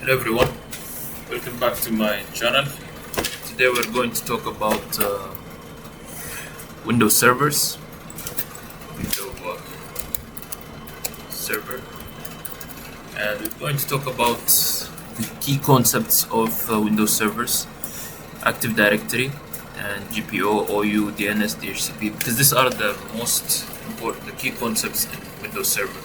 Hello everyone, welcome back to my channel. Today we're going to talk about Windows servers. Windows server, and we're going to talk about the key concepts of Windows servers, Active Directory, and GPO, OU, DNS, DHCP, because these are the most important, the key concepts in Windows Server.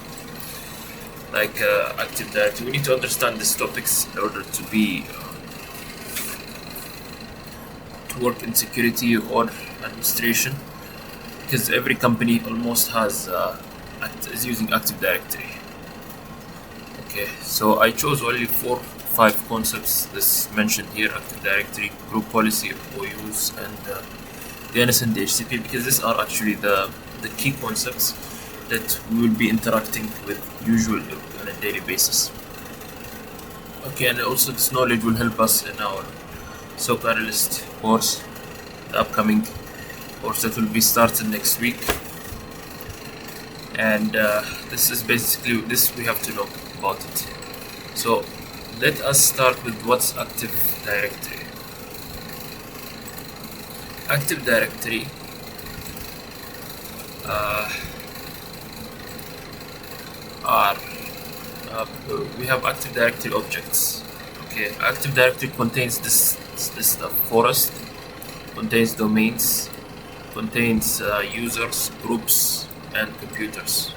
Like Active Directory, we need to understand these topics in order to work in security or administration, because every company almost has is using Active Directory. Okay, so I chose only 4-5 concepts this mentioned here: Active Directory, group policy, OUs, and DNS and DHCP, because these are actually the key concepts that we will be interacting with usually on a daily basis. Okay, and also this knowledge will help us in our SOC analyst course, the upcoming course that will be started next week. And this is basically this we have to know about it. So let us start with what's Active Directory. Active Directory we have Active Directory objects. Okay, Active Directory contains this stuff: forest, contains domains, contains users, groups, and computers.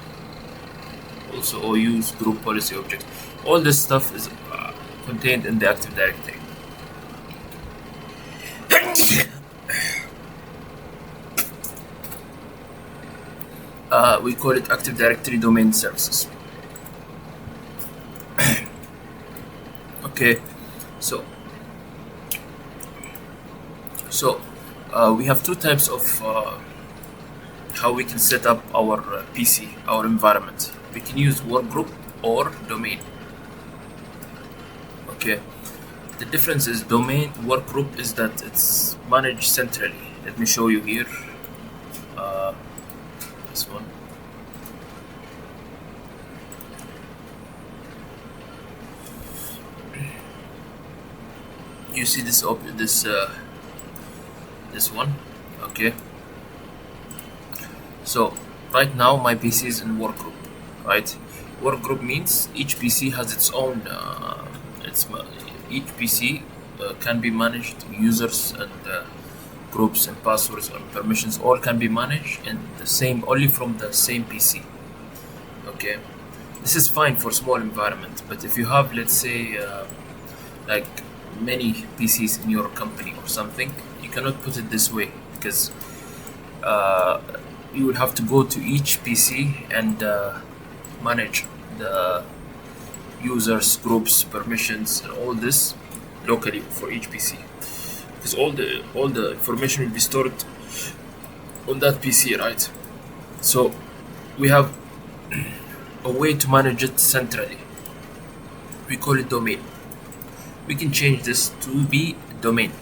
Also OUs, group policy objects. All this stuff is contained in the Active Directory. We call it Active Directory Domain Services. Okay, so we have two types of how we can set up our PC, our environment. We can use workgroup or domain. Okay, the difference is domain. Workgroup is that it's managed centrally. Let me show you here. This one. You see this this one. Okay, so right now my PC is in workgroup. Right, workgroup means each PC has its own each PC can be managed. Users and groups and passwords and permissions all can be managed in the same, only from the same PC. Okay, this is fine for small environment, but if you have, let's say, like many PCs in your company or something, you cannot put it this way, because you will have to go to each PC and manage the users, groups, permissions, and all this locally for each PC, because all the information will be stored on that PC, right? So we have a way to manage it centrally. We call it domain. We can change this to be domain.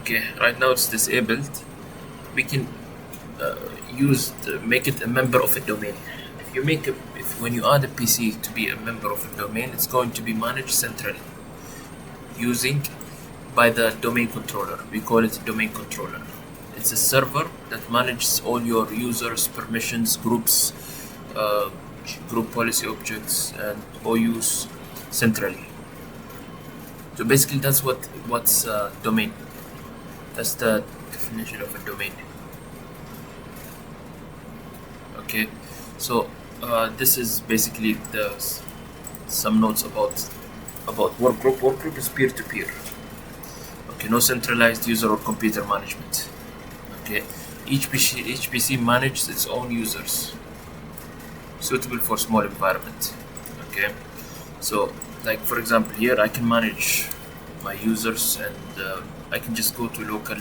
Okay, right now it's disabled. We can make it a member of a domain. When you add a PC to be a member of a domain, it's going to be managed centrally by the domain controller. We call it a domain controller. It's a server that manages all your users, permissions, groups, group policy objects, and OUs centrally. So basically that's what's domain. That's the definition of a domain. Okay, so this is basically some notes about workgroup. Workgroup is peer-to-peer. Okay, no centralized user or computer management. Okay, each PC manages its own users, suitable for small environment. Okay, so like for example here I can manage my users, and I can just go to local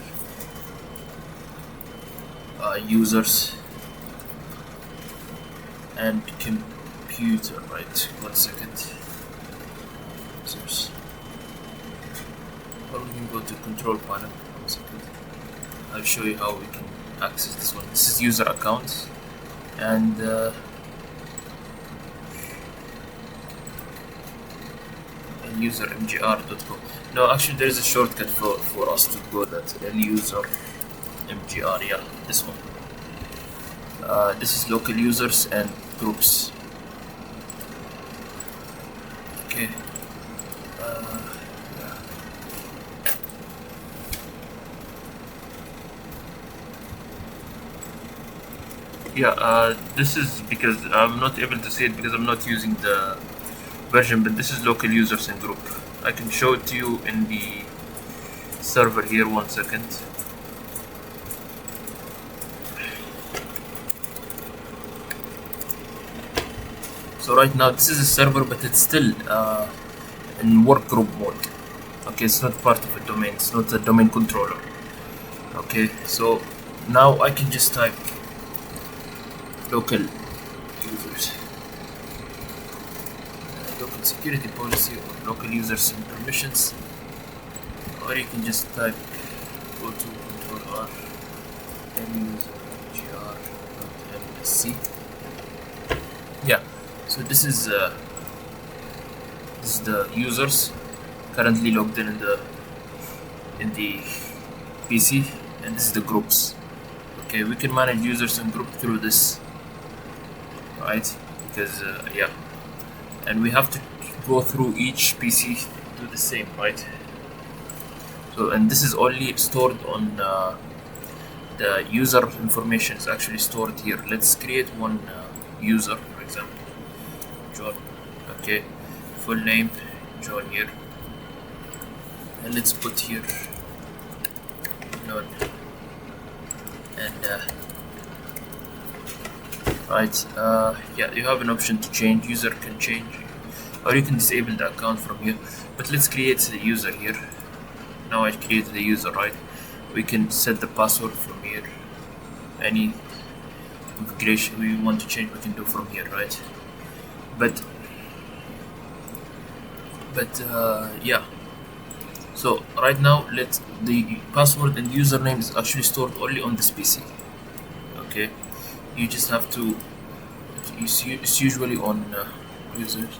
users and computer. Right, 1 second. Or we can go to control panel. 1 second. I'll show you how we can access this one. This is user account, and user mgr.com. No, actually there is a shortcut for us to go that user mgr. Yeah, this one. This is local users and groups. Okay. This is because I'm not able to see it because I'm not using the version, but this is local users and group. I can show it to you in the server here. 1 second. So right now this is a server, but it's still in work group mode. Okay, it's not part of a domain. It's not a domain controller. Okay, so now I can just type local users, local security policy, or local users and permissions, or you can just type go to control R user gr.msc. Yeah, so this is the users currently logged in the PC, and this is the groups. Okay, we can manage users and group through this, right? Because and we have to go through each PC, do the same, right? So, and this is only stored on the user information is actually stored here. Let's create one user, for example, John. Okay, full name John here, and let's put here none. And right, you have an option to change. User can change, or you can disable the account from here. But let's create the user here. Now I created the user, right? We can set the password from here. Any configuration we want to change, we can do from here, right? But yeah. So right now, the password and username is actually stored only on this PC. Okay, you just have to. It's usually on users.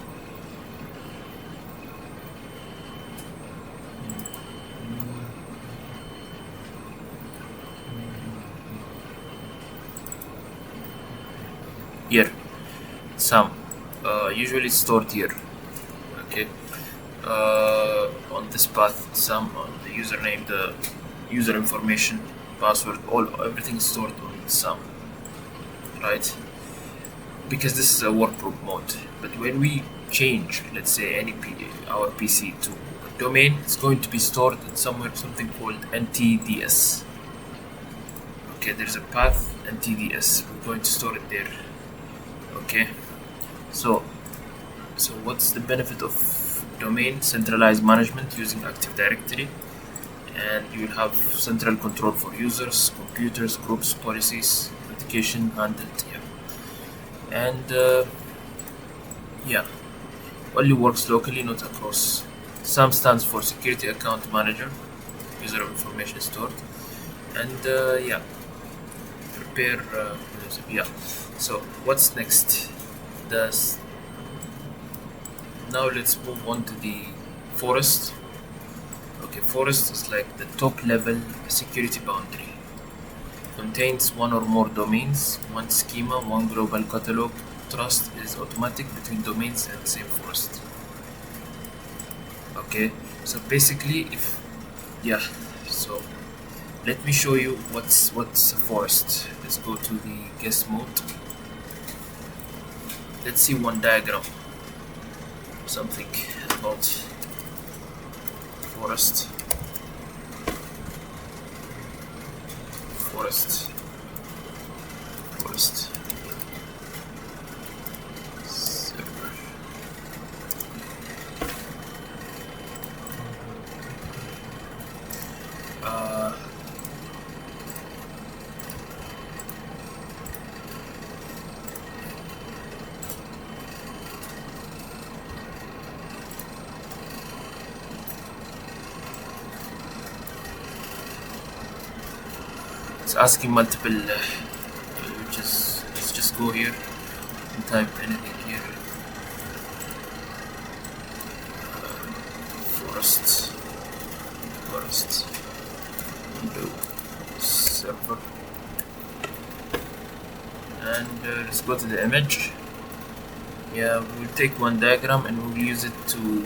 Here, some usually it's stored here. Okay. On this path, some on the username, the user information, password, everything is stored on some, right? Because this is a workgroup mode. But when we change, let's say our PC to a domain, it's going to be stored in something called NTDS. Okay, there's a path NTDS. We're going to store it there. Okay, so what's the benefit of domain? Centralized management using Active Directory, and you'll have central control for users, computers, groups, policies, authentication handled. And only works locally, not across. SAM stands for Security Account Manager, user information stored, and prepare. So what's next? Now let's move on to the forest. Okay, forest is like the top level security boundary. Contains one or more domains, one schema, one global catalog. Trust is automatic between domains and the same forest. Okay, so basically so let me show you what's a forest. Let's go to the guest mode. Let's see one diagram. Something about forest. Server. It's asking multiple let's just go here and type anything here. forest window server, and let's go to the image. Yeah, we'll take one diagram and we'll use it to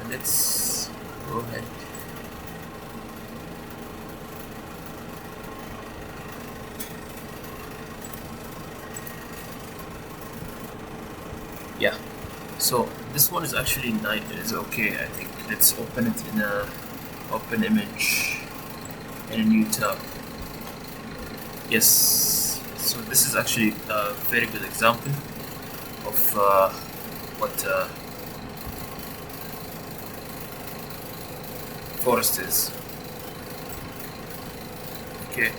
let's go ahead. Yeah, so this one is actually nice, is okay, I think. Let's open it in a open image in a new tab. Yes, so this is actually a very good example of what forest is. Okay,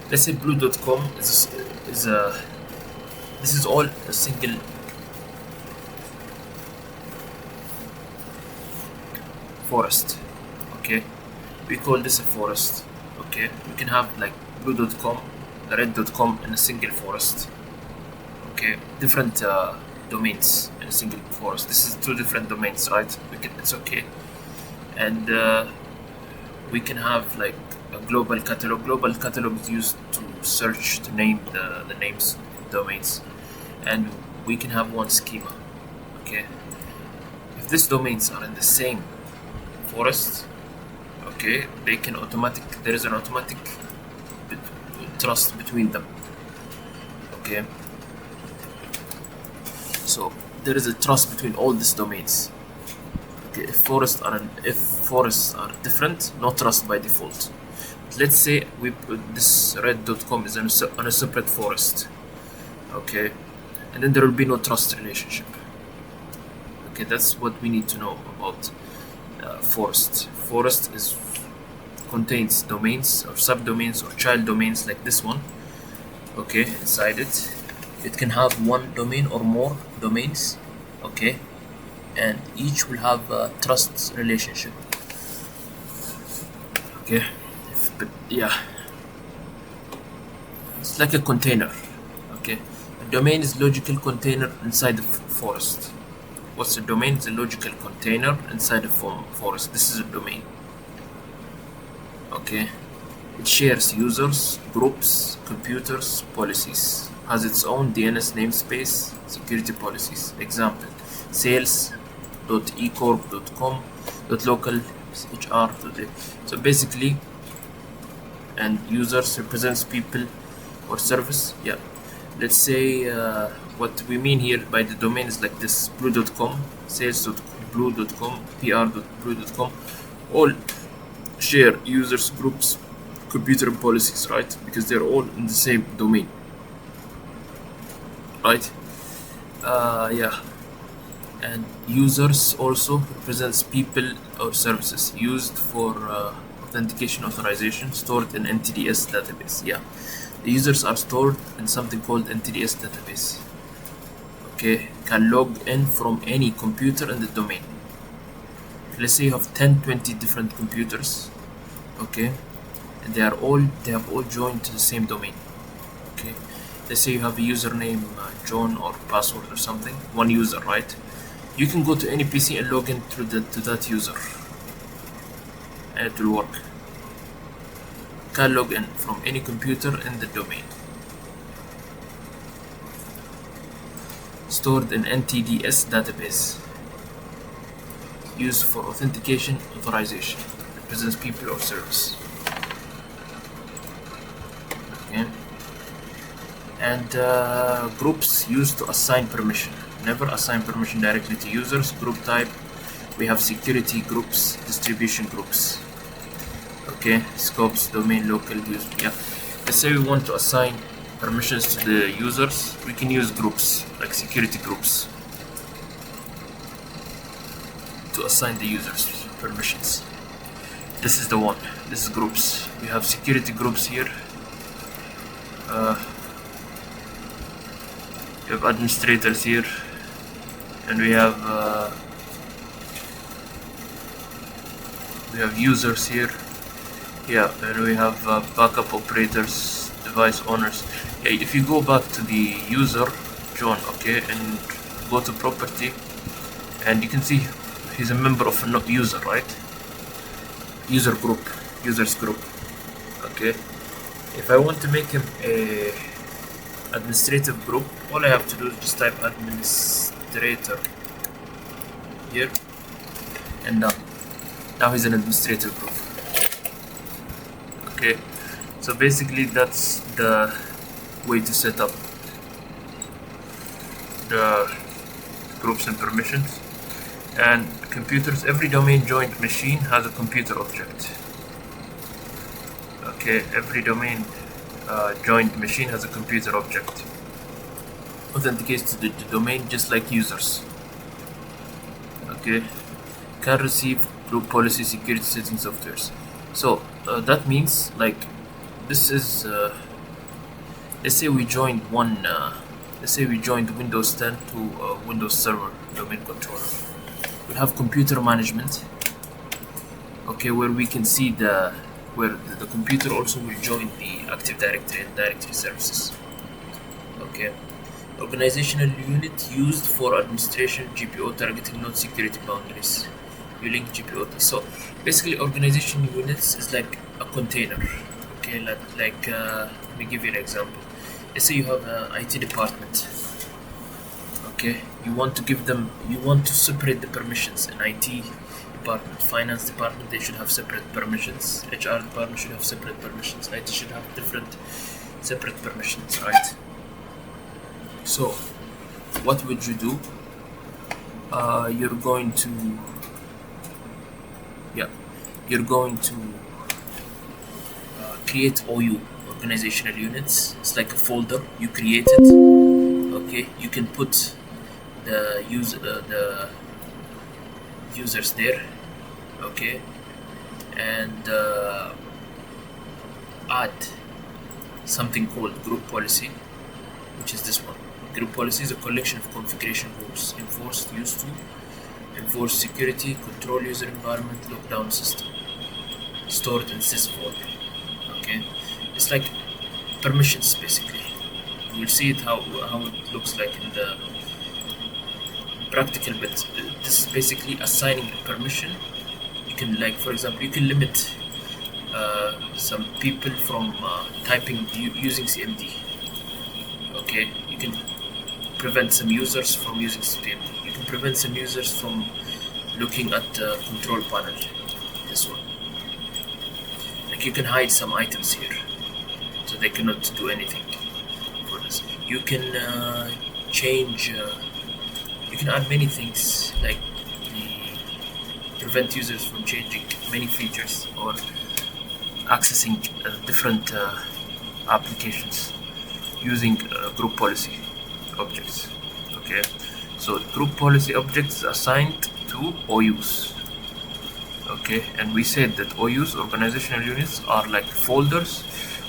let's say blue.com is this is all a single forest. Okay, we call this a forest. Okay, we can have like blue.com, red.com in a single forest. Okay, different domains in a single forest. This is two different domains, right? It's okay. And we can have like a global catalog. Global catalog is used to search, to name the names, domains, and we can have one schema. Okay, if these domains are in the same forest, okay, there is an automatic trust between them. Okay, so there is a trust between all these domains. Okay, if forests are different, no trust by default. But let's say we put this red.com is on a separate forest. Okay, and then there will be no trust relationship. Okay, that's what we need to know about forest. Forest contains domains or subdomains or child domains like this one. Okay, inside it can have one domain or more domains. Okay, and each will have a trust relationship. Okay, yeah, it's like a container. Okay, a domain is logical container inside the forest. What's a domain? It's a logical container inside a forest. This is a domain. Okay, it shares users, groups, computers, policies, has its own DNS namespace, security policies. Example: sales.ecorp.com, .local HR. So basically, and users represents people or service. Yeah, let's say what we mean here by the domain is like this: blue.com, sales.blue.com, pr.blue.com, all share users, groups, computer policies, right? Because they're all in the same domain, right? Yeah, and users also represents people or services used for authentication authorization, stored in NTDS database. Yeah, the users are stored in something called NTDS database. Okay, can log in from any computer in the domain. Let's say you have 10-20 different computers. Okay, and they have all joined to the same domain. Okay, let's say you have a username John or password or something, one user, right? You can go to any PC and log in to that user, and it will work. Can log in from any computer in the domain. Stored in NTDS database, used for authentication authorization, represents people or service. Okay, and groups used to assign permission. Never assign permission directly to users. Group type, we have security groups, distribution groups. Okay, scopes, domain, local, use. Yeah, let's say we want to assign permissions to the users. We can use groups like security groups to assign the users permissions. This is the one. This is groups. We have security groups here. We have administrators here, and we have users here. Yeah, and we have backup operators, device owners. Yeah, if you go back to the user John, okay, and go to property, and you can see he's a member of a user, right? Users group. Okay, if I want to make him a administrative group, all I have to do is just type administrator here, and now he's an administrative group. Okay, so basically that's the way to set up the groups and permissions. And computers, every domain joined machine has a computer object. Okay, every domain joined machine has a computer object. Authenticates to the domain just like users. Okay, can receive group policy security setting softwares. So that means, like, this is let's say we joined Windows 10 to Windows Server domain controller. We have computer management, okay, where we can see where the computer also will join the Active Directory and directory services. Okay, organizational unit used for administration, GPO targeting, not security boundaries. You link GPO. So basically, organization units is like a container. Okay, like let me give you an example. Let's say you have an IT department. Okay, you want to separate the permissions. In IT department, finance department, they should have separate permissions. HR department should have separate permissions. IT should have separate permissions, right? So what would you do? You're going to create OU, organizational units. It's like a folder you created. Okay, you can put the users there. Okay, and add something called group policy, which is this one. Group policy is a collection of configuration rules used to enforce security, control user environment, lockdown system, stored in sysvol. Okay, it's like permissions basically. You will see it how it looks like in the practical bit. This is basically assigning a permission. You can, like, for example, you can limit some people from typing using CMD. Okay, you can prevent some users from using CMD. You can prevent some users from looking at the control panel. This one. Like, you can hide some items here, so they cannot do anything for this. You can change. You can add many things, like prevent users from changing many features or accessing different applications using group policy objects. Okay, so group policy objects assigned to OUs. Okay, and we said that OUs, organizational units, are like folders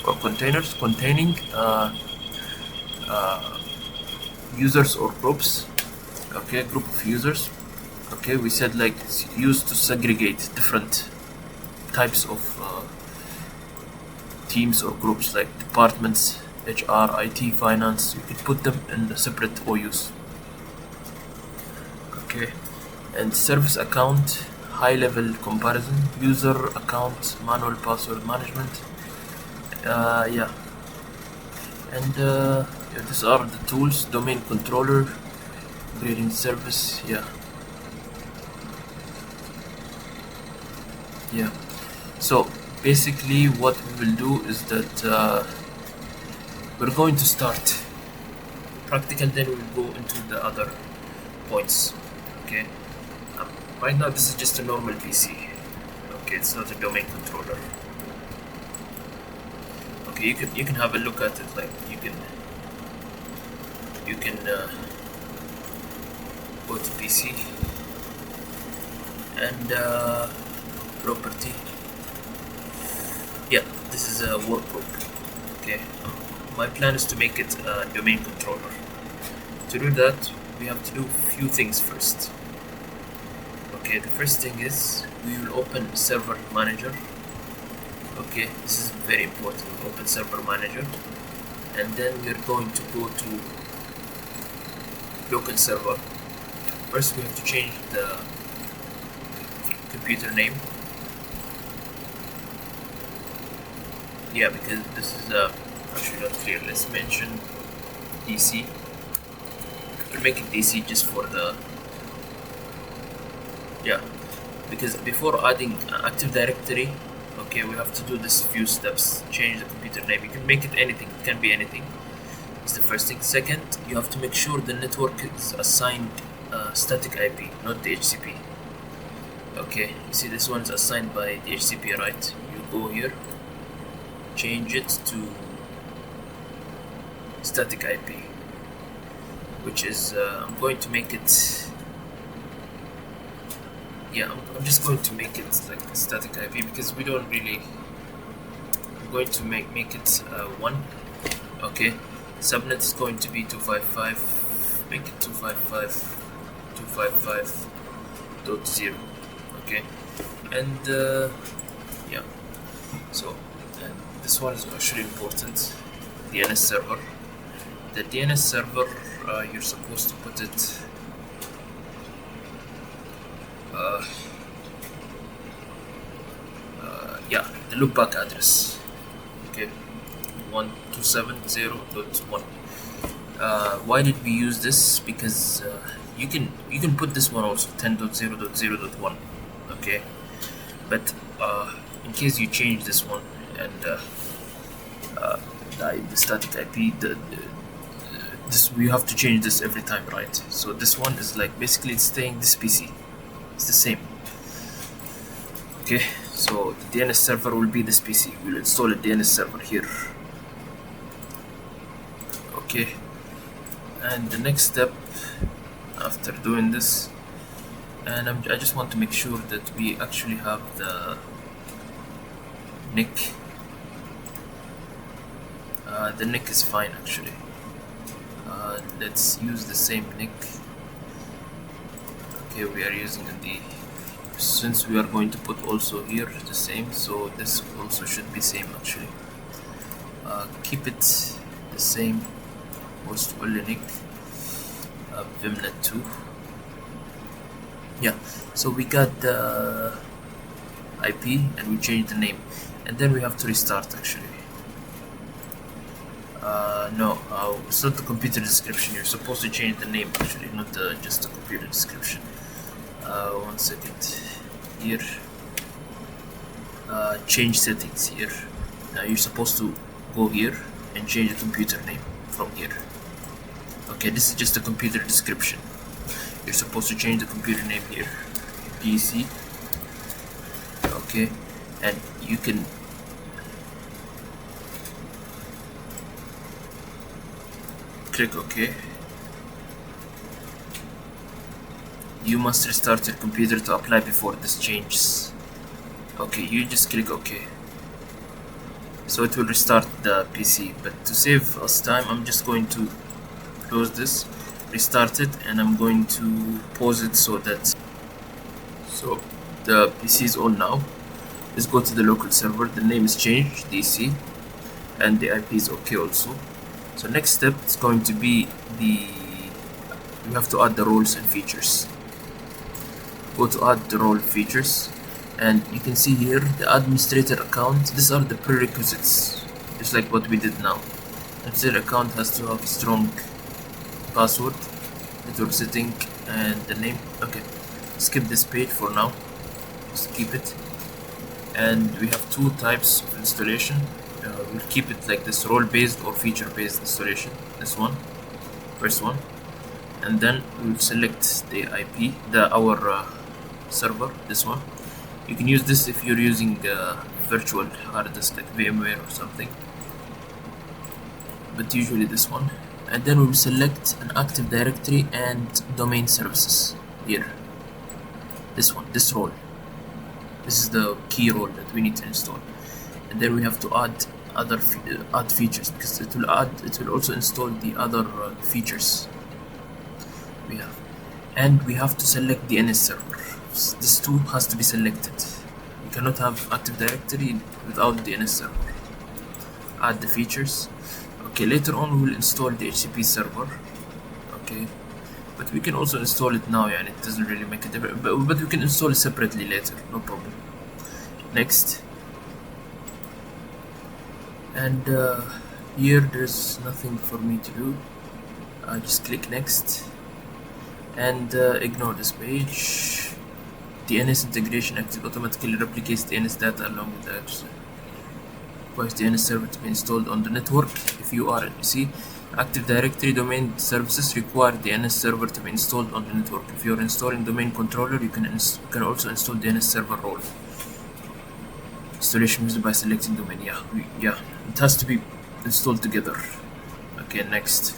or containers containing users or groups. Okay, group of users. Okay, we said, like, it's used to segregate different types of teams or groups, like departments, HR, IT, finance. You could put them in separate OUs. Okay, and service account, high level comparison, user account, manual password management. Yeah, and these are the tools: domain controller, grading service. Yeah. So basically, what we will do is that we're going to start practical, then we'll go into the other points. Okay. Right now, this is just a normal PC. Okay, it's not a domain controller. Okay, you can have a look at it. Like, you can go to PC and property. Yeah, this is a workbook. Okay, my plan is to make it a domain controller. To do that, we have to do a few things first. Okay, the first thing is we will open server manager. Okay, this is very important. We'll open server manager, and then we're going to go to local server. First, we have to change the computer name. Yeah, because this is actually not clear. Let's mention DC. We'll make it DC just for the, yeah, because before adding Active Directory, okay, we have to do this few steps. Change the computer name. You can make it anything. It can be anything. It's the first thing. Second, you have to make sure the network is assigned static IP, not DHCP. Okay, you see this one is assigned by DHCP, right? You go here, change it to static IP, which is I'm going to make it, yeah, I'm just going to make it like static IP because we don't really, I'm going to make it 1. Okay, subnet is going to be 255, make it 255.255.0. okay, and yeah, so this one is actually important. DNS server. The DNS server, you're supposed to put it yeah, the loopback address. Okay, 1270.1. Why did we use this? Because you can put this one also 10.0.0.1. okay, but in case you change this one and the static IP, this we have to change this every time, right? So this one is like basically it's staying this PC. It's the same. Okay, so the DNS server will be this PC. We'll install a DNS server here. Okay, and the next step after doing this, and I just want to make sure that we actually have the NIC. The NIC is fine actually. Let's use the same NIC. Okay, we are using the, since we are going to put also here the same, so this also should be same actually. Keep it the same. Host only NIC, Vimnet 2. Yeah, so we got the IP and we changed the name, and then we have to restart actually. No, it's not the computer description. You're supposed to change the name actually, not just the computer description. 1 second. Here, change settings here. Now you're supposed to go here and change the computer name from here. Okay, this is just the computer description. You're supposed to change the computer name here, PC. Okay, and you can click OK. You must restart your computer to apply before this changes. Okay, you just click OK. So it will restart the PC, but to save us time, I'm just going to close this, restart it, and I'm going to pause it so that the PC is on now. Let's go to the local server. The name is changed, DC, and the IP is OK also. So next step is going to be we have to add the roles and features. Go to add the role features, and you can see here the administrator account. These are the prerequisites, just like what we did now. Administrator account has to have strong password, network setting, and the name. Okay, skip this page for now, just keep it. And we have 2 types of installation. We'll keep it like this, role based or feature based installation. This one, first one, and then we'll select the IP, our server, this one. You can use this if you're using virtual hard disk like VMware or something, but usually this one. And then we'll select an Active Directory and domain services here. This one, this role. This is the key role that we need to install. And then we have to add other add features, because it will also install the other features we have. And we have to select the DNS server. This too has to be selected. You cannot have Active Directory without the DNS server. Add the features. Okay, later on we will install the DHCP server. Okay, but we can also install it now, and it doesn't really make a difference, but we can install it separately later, no problem. Next. And here there's nothing for me to do. I just click next and ignore this page. DNS integration active automatically replicates DNS data along with the address. Requires DNS server to be installed on the network. If you are, see, Active Directory domain services require DNS server to be installed on the network. If you're installing domain controller, you can also install DNS server role. Installation used by selecting domain. Yeah, it has to be installed together. Okay, next.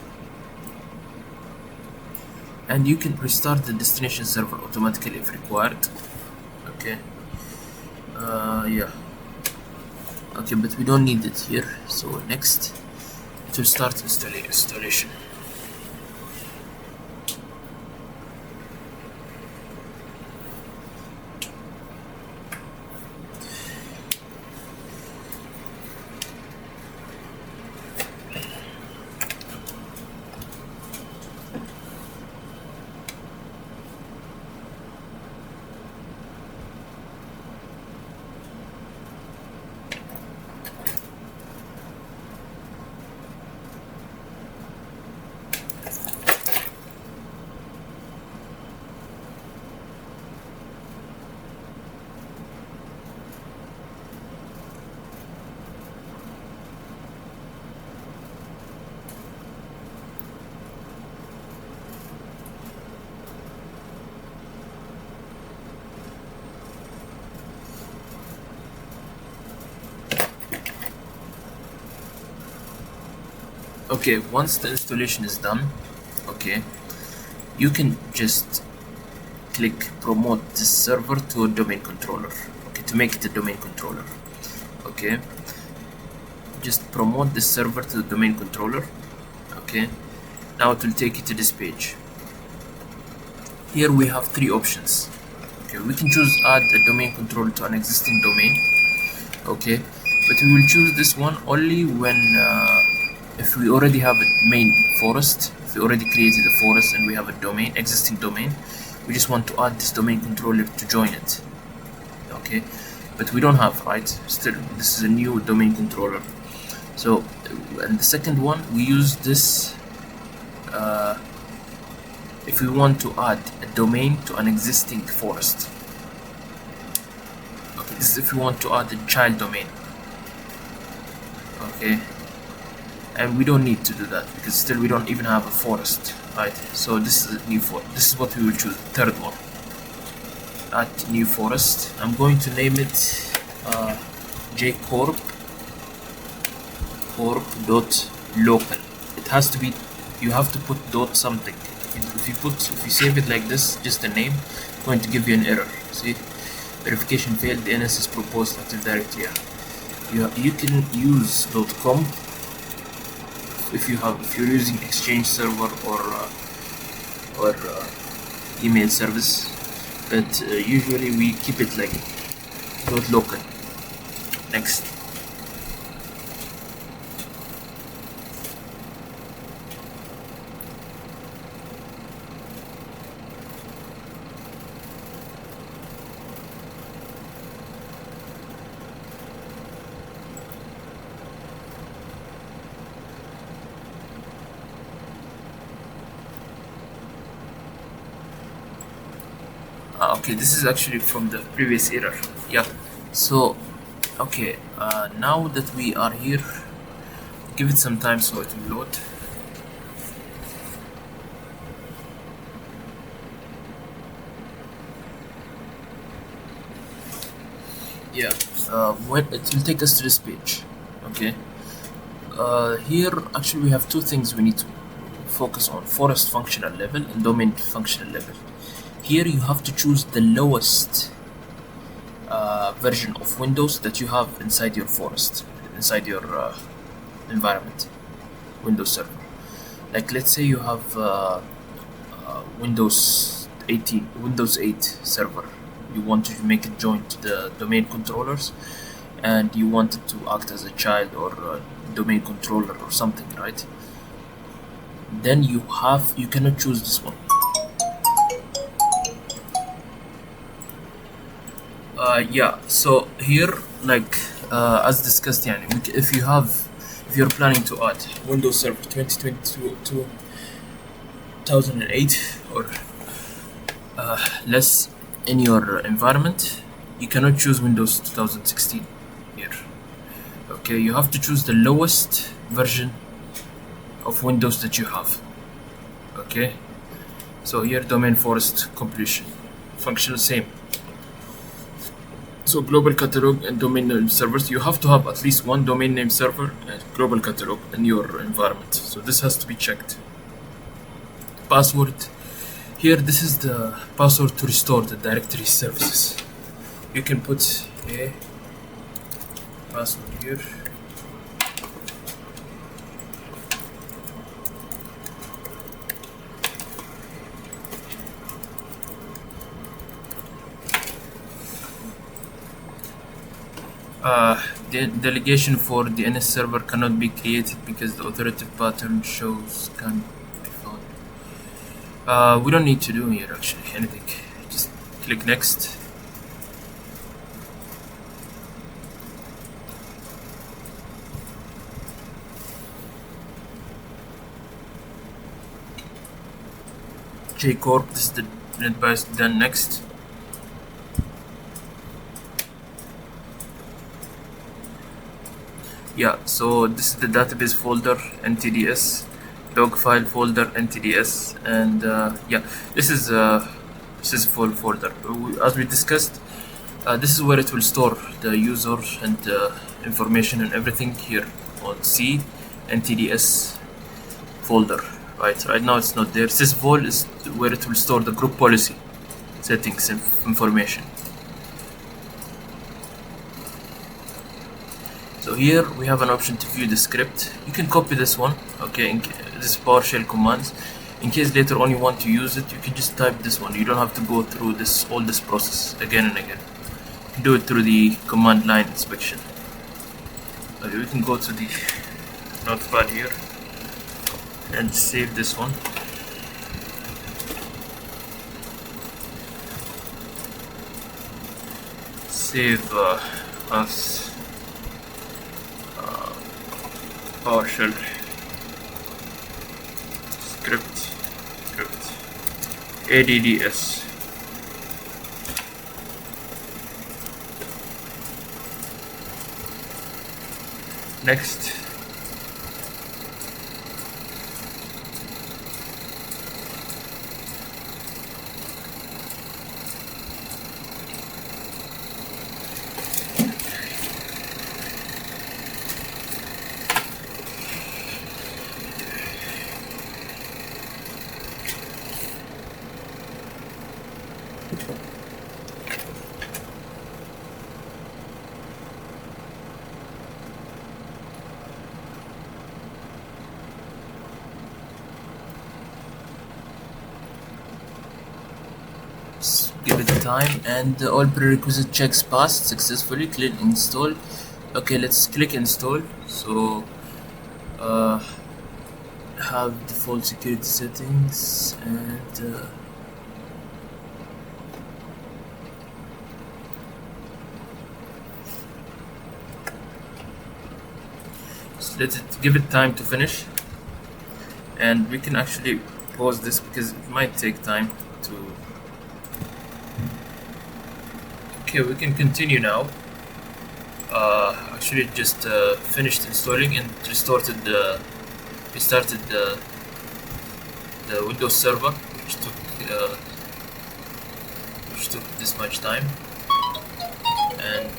And you can restart the destination server automatically if required. Okay. Yeah. Okay, but we don't need it here. So next, it will start installation. Okay, once the installation is done, okay, you can just click promote this server to a domain controller. Okay, to make it a domain controller. Okay, just promote this server to the domain controller. Okay, now it will take you to this page. Here we have three options. Okay, we can choose add a domain controller to an existing domain. Okay, but we will choose this one only when if we already have a main forest, if we already created a forest and we have a domain, existing domain, we just want to add this domain controller to join it. Okay, but we don't have, right? Still, this is a new domain controller. So, and the second one, we use this if we want to add a domain to an existing forest. Okay, this is if we want to add a child domain. Okay, and we don't need to do that because still we don't even have a forest, right? So this is a new forest. This is what we will choose. Third one, add new forest. I'm going to name it jcorp corp.local. It has to be, you have to put dot something. If you save it like this, just a name, it's going to give you an error. See, verification failed. DNS is proposed active directory. You can use .com if you're using Exchange server or email service, but usually we keep it like .local. Next. Okay, this is actually from the previous error. Yeah, so okay, now that we are here, give it some time so it will load. Yeah, when it will take us to this page. Okay, here actually we have two things we need to focus on: forest functional level and domain functional level. Here you have to choose the lowest version of Windows that you have inside your forest, inside your environment, Windows server. Like let's say you have Windows 8 server. You want to make it join to the domain controllers, and you want it to act as a child or a domain controller or something, right? Then you cannot choose this one. Yeah, so here, like as discussed, يعني, if you're planning to add Windows Server 2022 to 2008 or less in your environment, you cannot choose Windows 2016 here. Okay, you have to choose the lowest version of Windows that you have. Okay, so here domain forest completion, functional same. So global catalog and domain name servers, you have to have at least one domain name server and global catalog in your environment. So this has to be checked. Password, here this is the password to restore the directory services. You can put a password here. Delegation for DNS server cannot be created because the authoritative pattern shows can be found. We don't need to do here actually anything. Just click next. JCorp, this is the NetBIOS, done next. Yeah, so this is the database folder NTDS, log file folder NTDS, and yeah, this is full folder. As we discussed, this is where it will store the user and information and everything here on C NTDS folder. Right now it's not there. Sysvol is where it will store the group policy settings and information. So here we have an option to view the script. You can copy this one, okay, this PowerShell commands. In case later on you want to use it, you can just type this one. You don't have to go through all this process again and again. You can do it through the command line inspection. Okay, we can go to the notepad here and save this one. Save as PowerShell script ADDS. Next. Give it time, and all prerequisite checks passed successfully. Click install. Okay, let's click install. So have default security settings, and so give it time to finish, and we can actually pause this because it might take time to. Okay, we can continue now. Actually, just finished installing and restarted the Windows server, which took this much time. And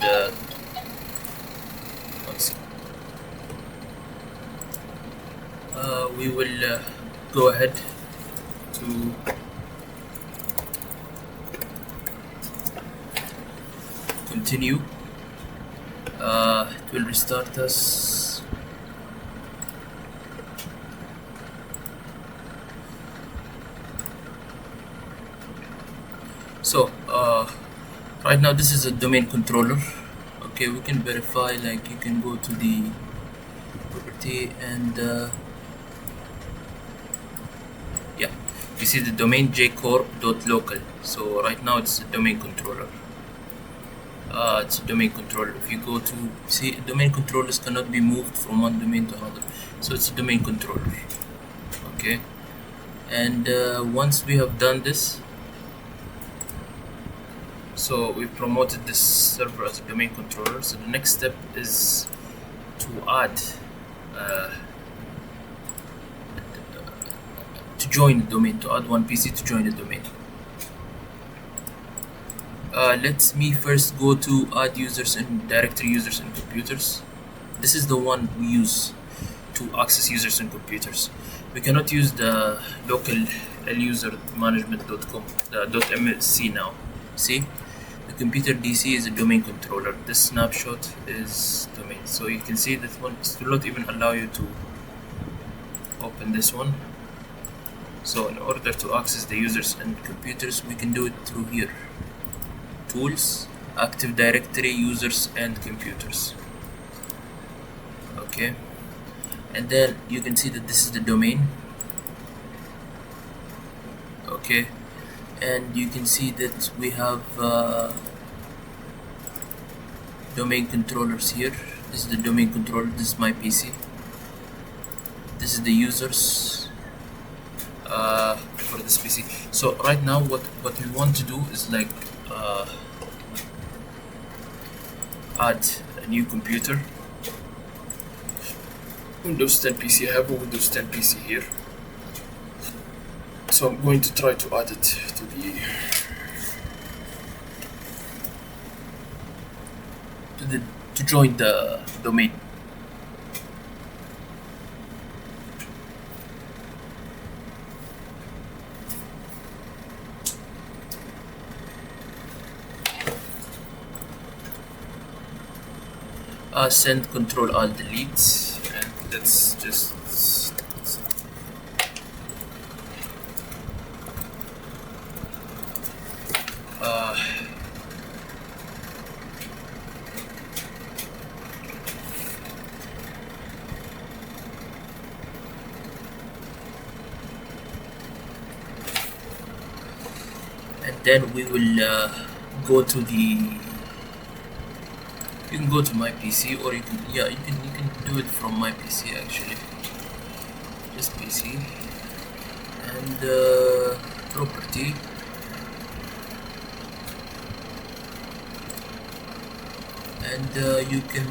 we will go ahead to continue. It will restart us. So right now this is a domain controller. Okay, we can verify, like you can go to the property and yeah, you see the domain jcorp.local. So right now it's a domain controller. It's a domain controller. If you go to see, domain controllers cannot be moved from one domain to another, so it's a domain controller. Okay, and once we have done this, so we promoted this server as a domain controller. So the next step is to add to join the domain, to add one PC to join the domain. Let me first go to add users and directory users and computers. This is the one we use to access users and computers. We cannot use the local lusermanagement.com, the .msc now. See, the computer DC is a domain controller. This snapshot is domain. So you can see that one will not even allow you to open this one. So in order to access the users and computers, we can do it through here. Tools, Active Directory, users and computers. Okay, and then you can see that this is the domain. Okay, and you can see that we have domain controllers here. This is the domain controller. This is my PC. This is the users for this PC. So right now what we want to do is like add a new computer. Windows 10 PC. I have a Windows 10 PC here, so I'm going to try to add it to join the domain. Send Control Alt Delete, and let's just and then we will go to the. You can go to my PC, or you can do it from my PC actually. Just PC and property, and you can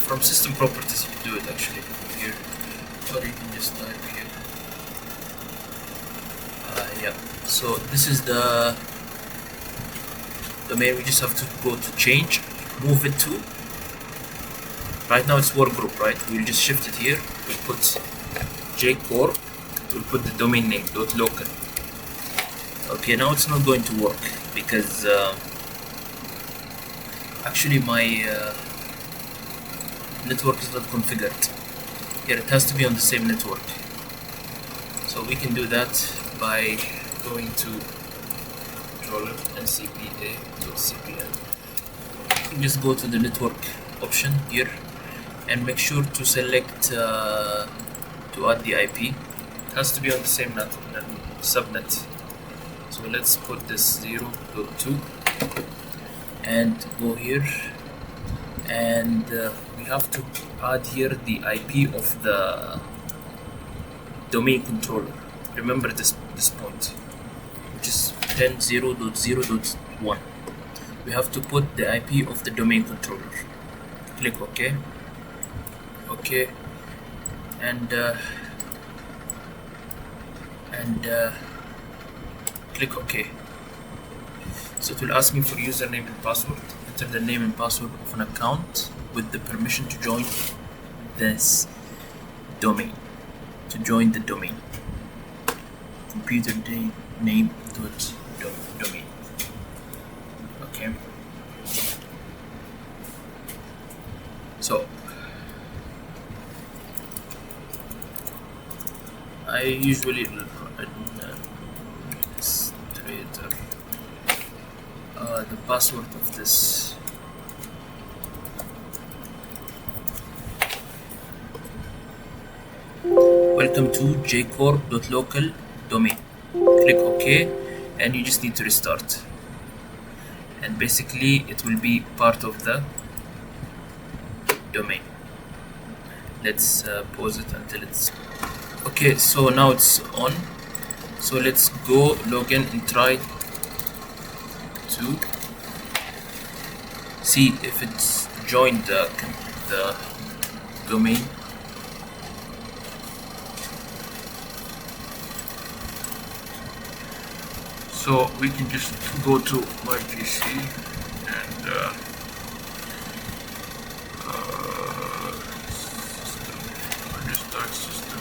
from system properties you can do it actually here, or you can just type here. Yeah, so this is the domain. We just have to go to change, move it to. Right now it's workgroup, right? We'll just shift it here. We'll put jcore. We'll put the domain name .local. Okay, now it's not going to work because actually my network is not configured. Here it has to be on the same network. So we can do that by going to controller ncpa.cpl. You can just go to the network option here and make sure to select to add the IP. It has to be on the same subnet. So let's put this 0.2 and go here, and we have to add here the IP of the domain controller. Remember this point, which is 10.0.0.1. We have to put the IP of the domain controller. Click OK. OK, and click OK. So it will ask me for username and password. Enter the name and password of an account with the permission to join this domain. To join the domain. Computer name dot domain. Okay. So I usually administrator the password of this welcome to jcorp.local domain. Click OK, and you just need to restart, and basically it will be part of the domain. Let's pause it until it's okay. So now it's on, so let's go log in and try to see if it's joined the domain. So we can just go to my PC and system, restart system.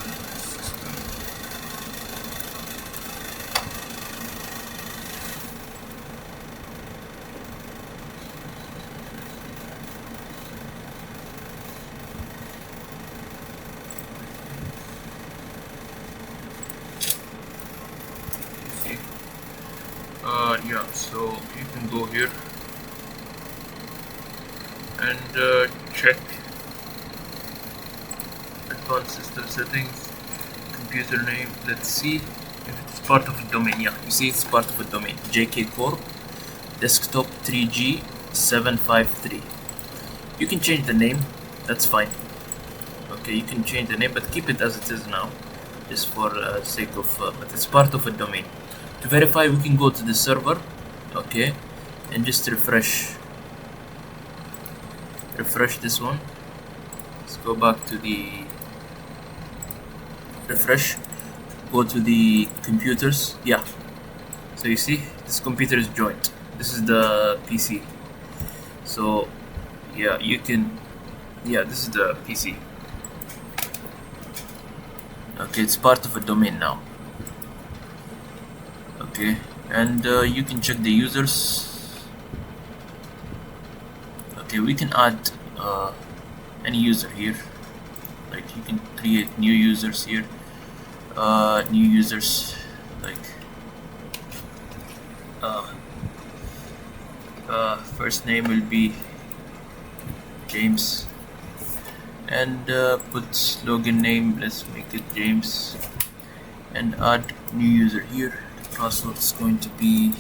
Yeah, so you can go here and check advanced system settings, computer name. Let's see if it's part of a domain. Yeah, you see it's part of a domain. JK Corp desktop 3G 753. You can change the name, that's fine. Okay, you can change the name, but keep it as it is now, just for sake of but it's part of a domain. To verify, we can go to the server, okay, and just refresh this one. Let's go back to the refresh, go to the computers. Yeah, so you see this computer is joined. This is the PC. So yeah, you can, yeah, this is the PC. Okay, it's part of a domain now. Okay, and you can check the users. Okay, we can add any user here. Like you can create new users here. New users, like first name will be James, and put login name. Let's make it James, and add new user here. Password is going to be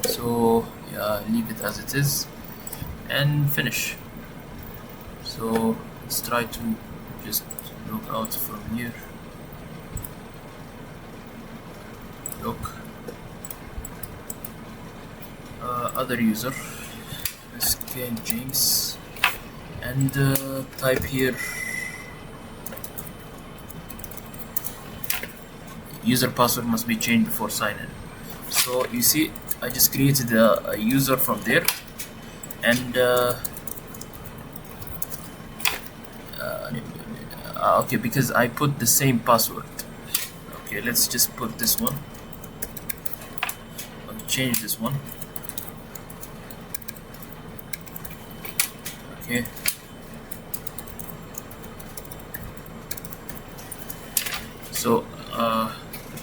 so yeah, leave it as it is and finish. So let's try to just log out from here. Look, other user, let's get James, and type here user password must be changed before sign in. So you see, I just created a user from there, and okay, because I put the same password. Okay, let's just put this one. I'll change this one. Okay. So the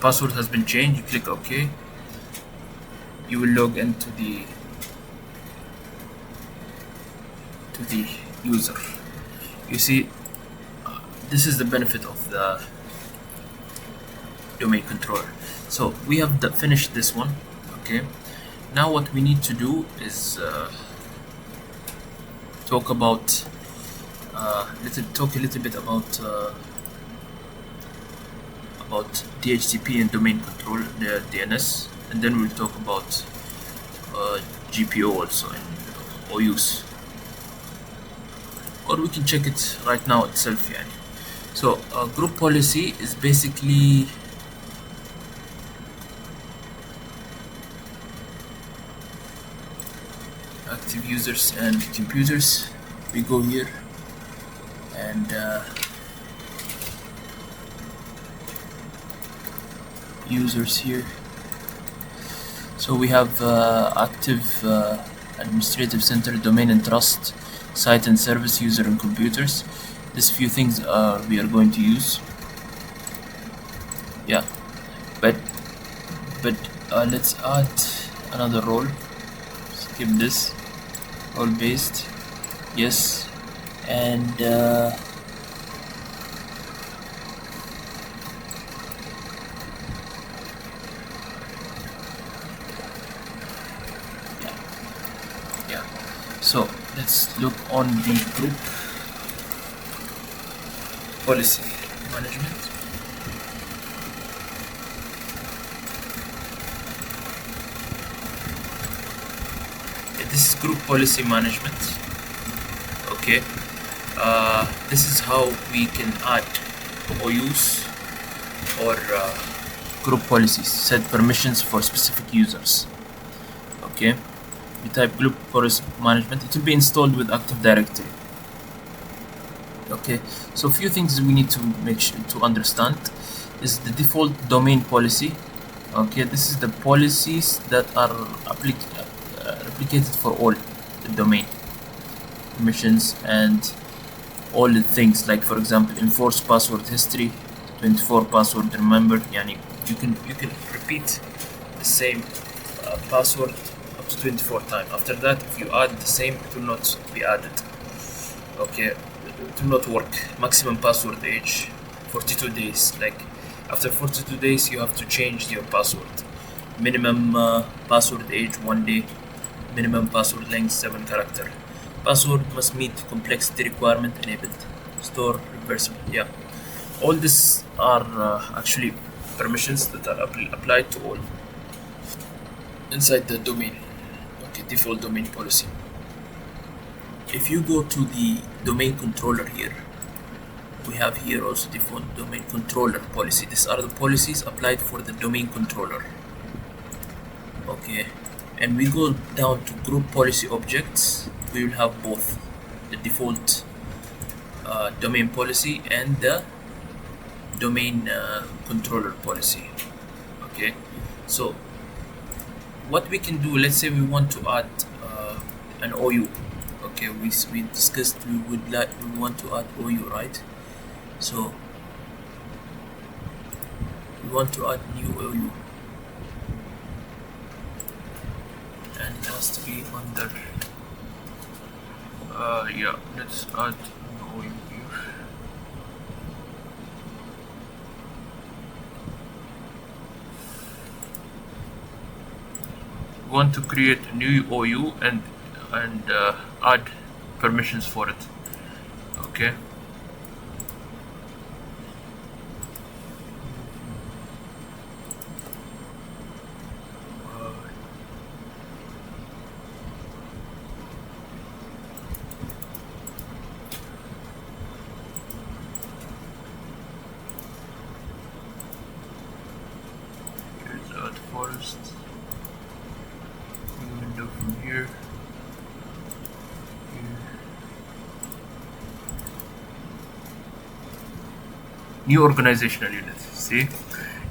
password has been changed. You click OK. You will log into the user. You see, this is the benefit of the domain controller. So we have finished this one. Okay, now what we need to do is talk a little bit about DHCP and domain control, the DNS, and then we'll talk about GPO also and OUs, or we can check it right now itself. Yeah. So group policy is basically active users and computers. We go here and users here. So we have active administrative center, domain and trust, site and service, user and computers. These few things we are going to use. Yeah, but let's add another role. Skip this role based. Yes. And yeah, yeah. So let's look on the group policy management. This is group policy management. Okay, this is how we can add OUs or group policies, set permissions for specific users. Okay, we type group policy management. It will be installed with Active Directory. Okay, so a few things we need to make sure to understand is the default domain policy. Okay, this is the policies that are replicated for all the domain permissions and all the things, like for example enforce password history, 24 password remember. Yani you can repeat the same password up to 24 times. After that, if you add the same, it will not be added. Okay, it will not work. Maximum password age 42 days. Like after 42 days you have to change your password. Minimum password age 1 day. Minimum password length 7 character. Password must meet complexity requirement enabled. Store reversible. Yeah, all this are actually permissions that are applied to all inside the domain. Okay, default domain policy. If you go to the domain controller here, we have here also default domain controller policy. These are the policies applied for the domain controller. Okay, and we go down to group policy objects. We will have both the default domain policy and the domain controller policy. Okay, so what we can do, let's say we want to add an OU. Okay, we discussed we want to add OU, right? So we want to add new OU, and it has to be under yeah, let's add an OU here. We want to create a new OU and add permissions for it. Okay, here's add forest. New window from here. New organizational unit. See,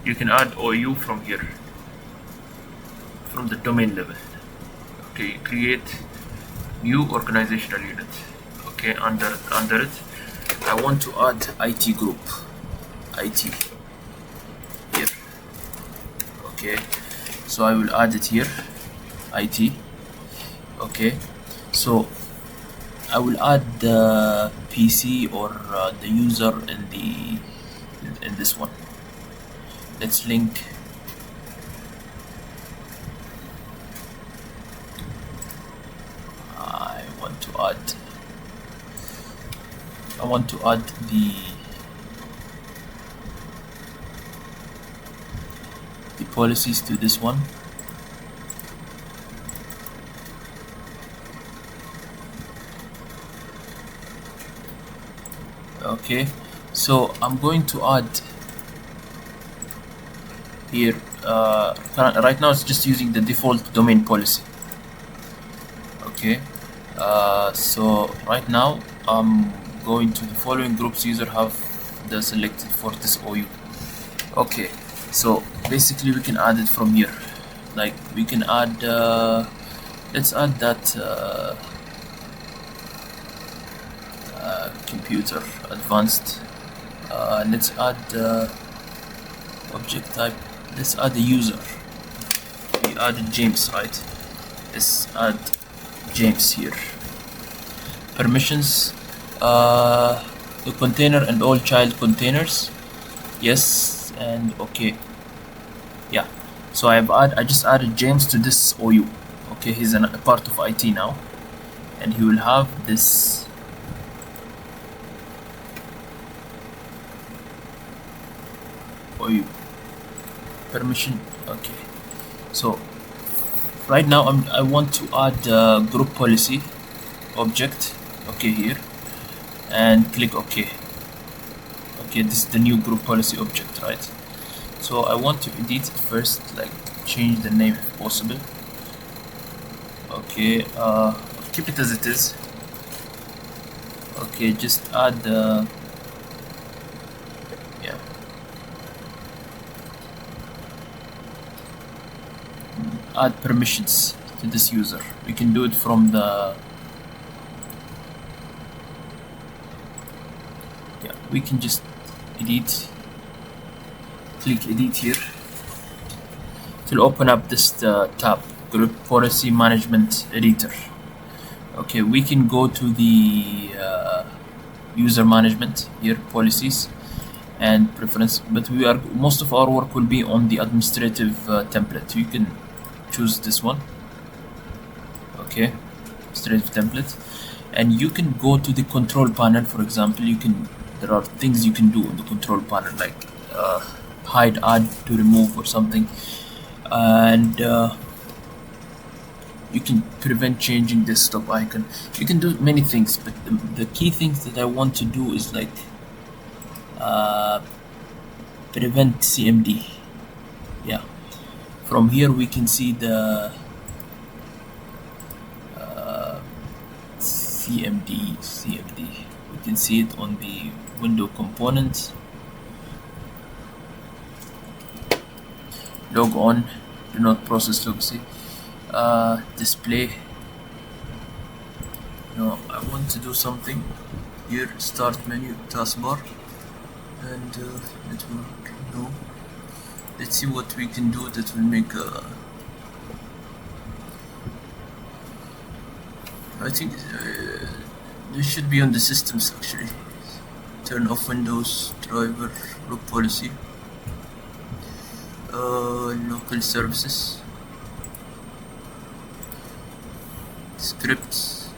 you can add OU from here, from the domain level. Okay, create new organizational unit. Okay, under it, I want to add IT group. IT here. Okay, so I will add it here. IT. Okay, so I will add the PC or the user in this one. Let's link I want to add the policies to this one. Okay, so I'm going to add here right now it's just using the default domain policy. Okay, so right now I'm going to the following groups user have the selected for this OU. Okay, so basically we can add it from here. Like we can add let's add that computer advanced. Let's add object type. Let's add the user. We added James, right? Let's add James here. permissions, the container and all child containers, yes, and okay, yeah. So I just added James to this OU. Okay, he's a part of IT now, and he will have this OU permission. Okay, so right now I want to add a group policy object. Okay, here, and click OK. Okay, this is the new group policy object, right? So I want to edit it first, like change the name if possible. Okay, keep it as it is. Okay, just add the add permissions to this user. We can do it from the we can just edit, click edit here. It will open up this tab, group policy management editor. Okay, we can go to the user management here, policies and preference, but most of our work will be on the administrative template. You can choose this one. Okay, administrative template, and you can go to the control panel. For example, there are things you can do on the control panel, like hide, add, to remove or something, and you can prevent changing desktop icon. You can do many things, but the key things that I want to do is like prevent CMD. Yeah, from here we can see the CMD. We can see it on the window component. Log on, do not process log. See, display. No, I want to do something here. Start menu, taskbar, and network. No, let's see what we can do that will make I think this should be on the systems actually. Turn off Windows driver, group policy, local services, scripts,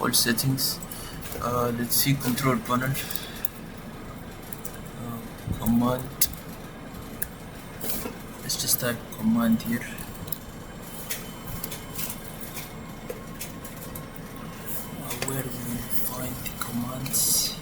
all settings. Let's see, control panel, command. Let's just type command here. Where do we find the commands?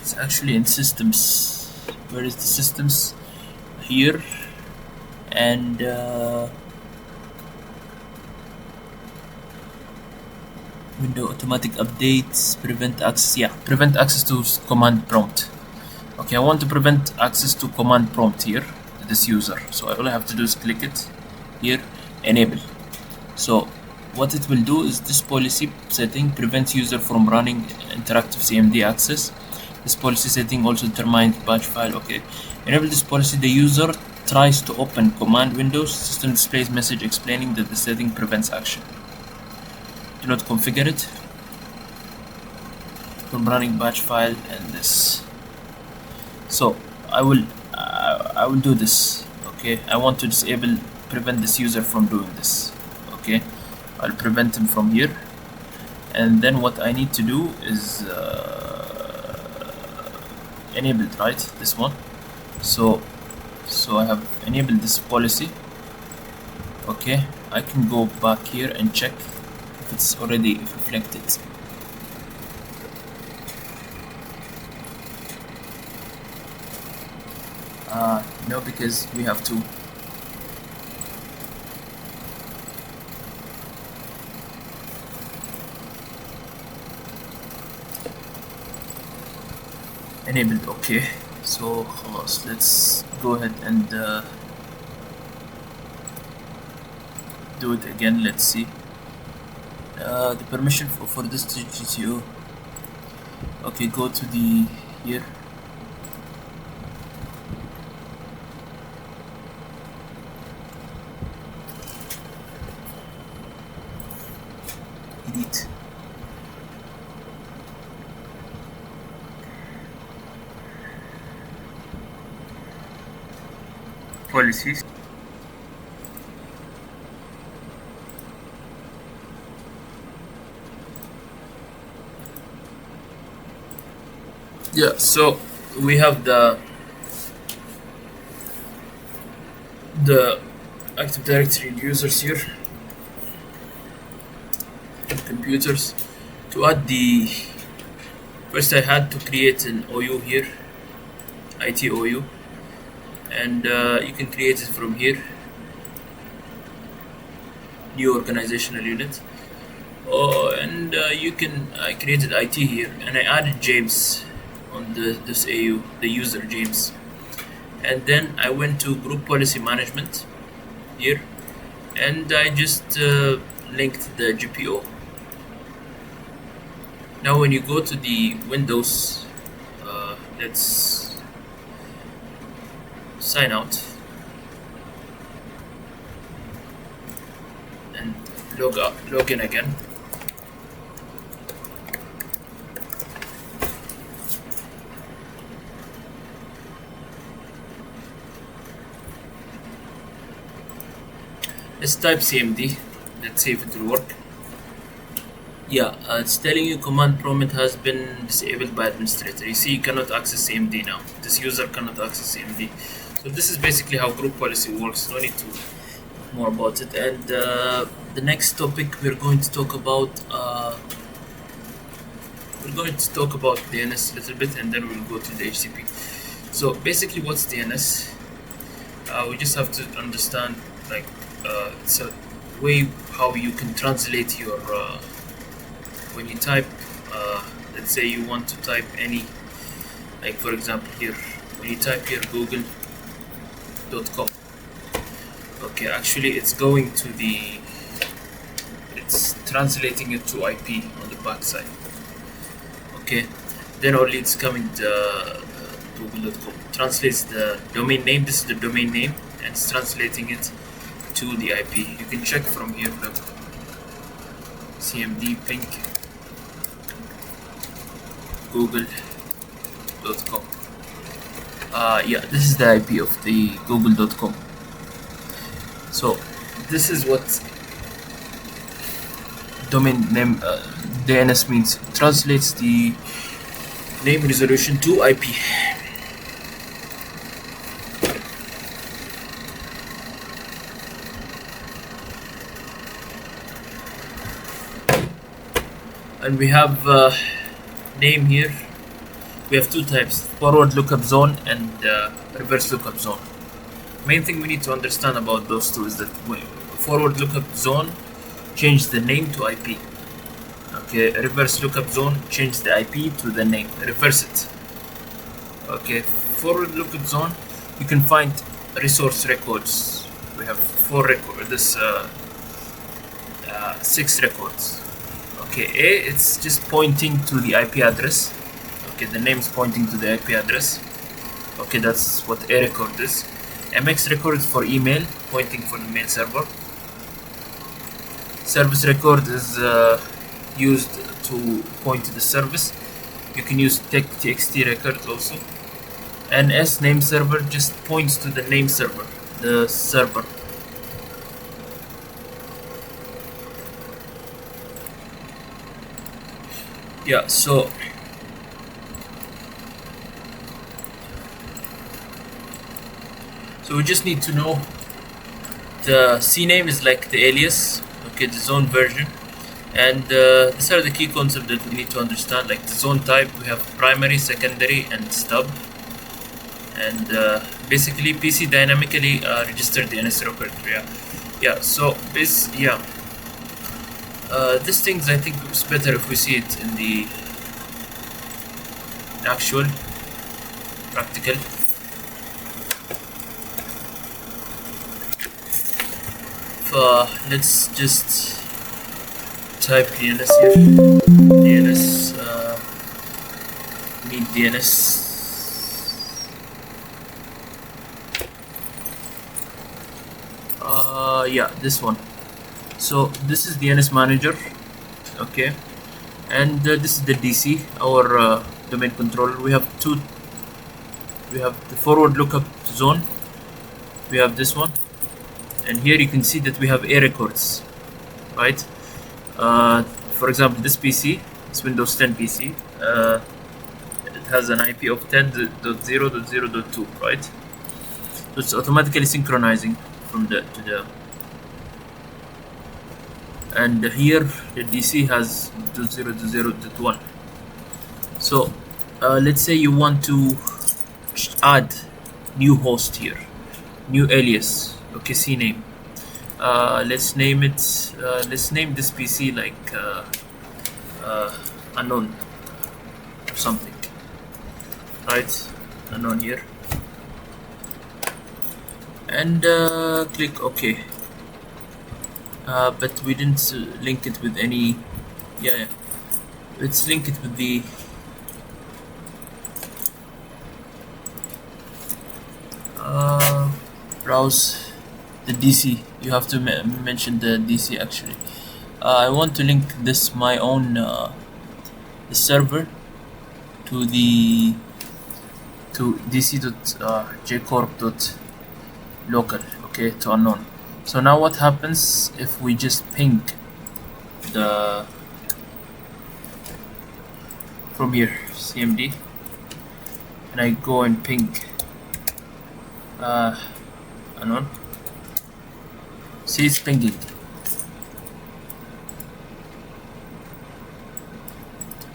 It's actually in systems. Where is the systems? Here, and window automatic updates, prevent access. Yeah, prevent access to command prompt. Okay, I want to prevent access to command prompt here, this user. So all I have to do is click it here, enable. So what it will do is this policy setting prevents user from running interactive CMD access. This policy setting also determines batch file. Okay, enable this policy. The user tries to open command windows. System displays message explaining that the setting prevents action. Do not configure it from running batch file and this. So I will do this. Okay, I want to prevent this user from doing this. Okay, I'll prevent him from here, and then what I need to do is enabled, right, this one. So I have enabled this policy. Okay, I can go back here and check if it's already reflected. No, because we have to enable. Okay, so let's go ahead and do it again. Let's see the permission for this GPO. Okay, go to the here. Edit. Policies. Yeah, so we have the Active Directory users here, computers. To add the first, I had to create an OU here, IT OU, and you can create it from here, new organizational unit. And I created IT here, and I added James on this AU, the user James, and then I went to group policy management here, and I just linked the GPO. Now when you go to the Windows, let's sign out and log in again. Let's type CMD. Let's see if it will work. Yeah, it's telling you command prompt has been disabled by administrator. You see, you cannot access CMD now. This user cannot access CMD. So this is basically how group policy works. No need to more about it. And the next topic we're going to talk about DNS a little bit, and then we'll go to the DHCP. So basically, what's DNS? We just have to understand, like, it's a way how you can translate your when you type. Let's say you want to type any, like for example here, when you type here google.com. Okay, actually it's going to it's translating it to IP on the back side. Okay, then only it's coming to google.com, translates the domain name. This is the domain name, and it's translating it to the IP. You can check from here, look, CMD ping google.com. Yeah, this is the IP of the google.com. So this is what domain name DNS means. It translates the name resolution to IP. And we have name here. We have two types: forward lookup zone and reverse lookup zone. Main thing we need to understand about those two is that forward lookup zone change the name to IP. Okay, reverse lookup zone change the IP to the name, reverse it. Okay, forward lookup zone, you can find resource records. We have 4 records. 6 records. Okay, A, it's just pointing to the IP address. Okay, the name is pointing to the IP address. Okay, that's what A record is. MX record is for email, pointing for the mail server. Service record is used to point to the service. You can use TXT record also. And S, name server, just points to the name server, the server. Yeah, so we just need to know the CNAME is like the alias, okay, the zone version. And these are the key concepts that we need to understand. Like the zone type, we have primary, secondary, and stub. And basically PC dynamically register DNS record. Yeah. So these things, I think it's better if we see it in the actual practical. Let's just type DNS here. DNS need DNS. Yeah, this one. So this is DNS manager, okay, and this is the DC, our domain controller. We have two. We have the forward lookup zone. We have this one, and here you can see that we have A records, right? For example, this PC, this Windows 10 PC, it has an IP of 10.0.0.2, right? So it's automatically synchronizing from the to the. And here the DC has 0.0.1. So let's say you want to add new host here, new alias, okay, CNAME. Let's name it. Let's name this PC like unknown or something, right? Unknown here, and click OK. But we didn't link it with any. Yeah. Let's link it with the. Browse the DC. You have to mention the DC actually. I want to link this my own the server to the dc.jcorp.local, okay, to unknown. So now what happens if we just ping the from here CMD, and I go and ping unknown. See, it's pinging.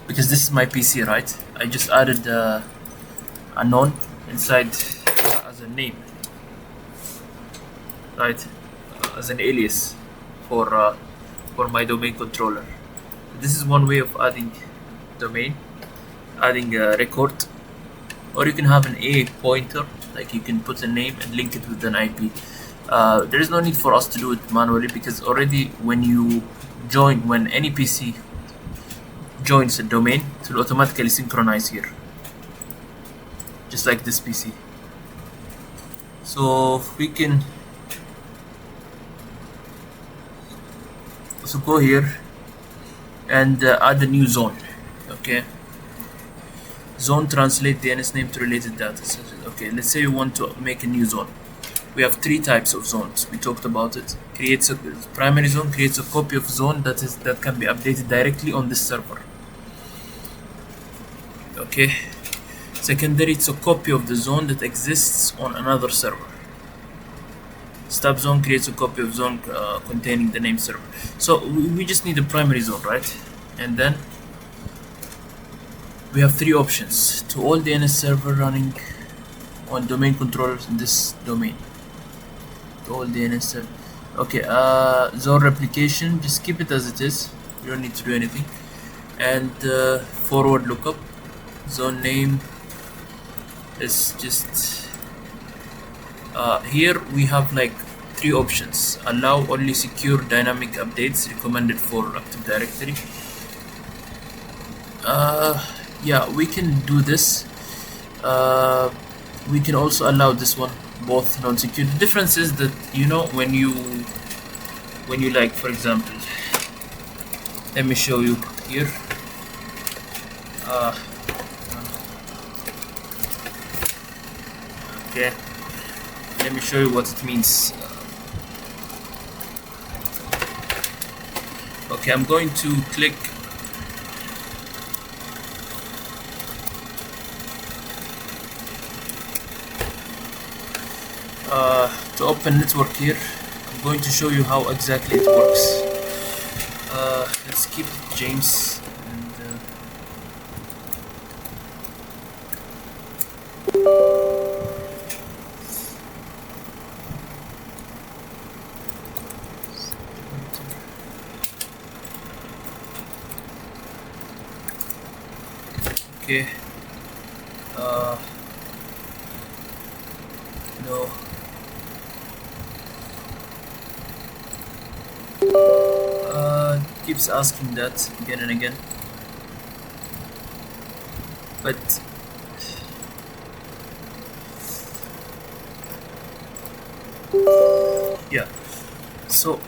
Because this is my PC, right? I just added unknown inside as a name, right? As an alias for my domain controller. This is one way of adding domain, adding a record, or you can have an A pointer, like you can put a name and link it with an IP. There is no need for us to do it manually, because already when any PC joins a domain, it will automatically synchronize here, just like this PC. So we can go here and add a new zone, okay. Zone translate DNS name to related data. Okay, let's say you want to make a new zone. We have three types of zones. We talked about it. Creates a primary zone, creates a copy of zone that can be updated directly on this server. Okay. Secondary, it's a copy of the zone that exists on another server. Stub zone creates a copy of zone containing the name server. So we just need a primary zone, right? And then we have three options: to all DNS server running on domain controllers in this domain. To all DNS server. Okay, zone replication, just keep it as it is. You don't need to do anything. And forward lookup. Zone name is just here we have like three options: allow only secure dynamic updates recommended for Active Directory. Yeah, we can do this. We can also allow this one, both non-secure. The difference is that, you know, when you like, for example, let me show you here. Okay, let me show you what it means. Okay, I'm going to click to open network here. I'm going to show you how exactly it works. let's keep James and okay. No. Keeps asking that again and again, but yeah. So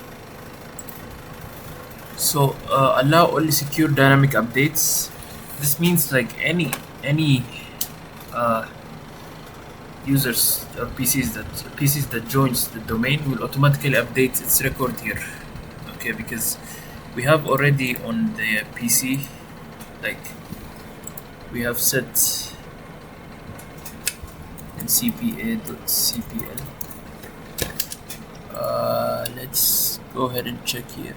allow only secure dynamic updates. This means like any users or PCs that joins the domain will automatically update its record here. Okay, because we have already on the PC, like we have set in cpa.cpl. Let's go ahead and check here.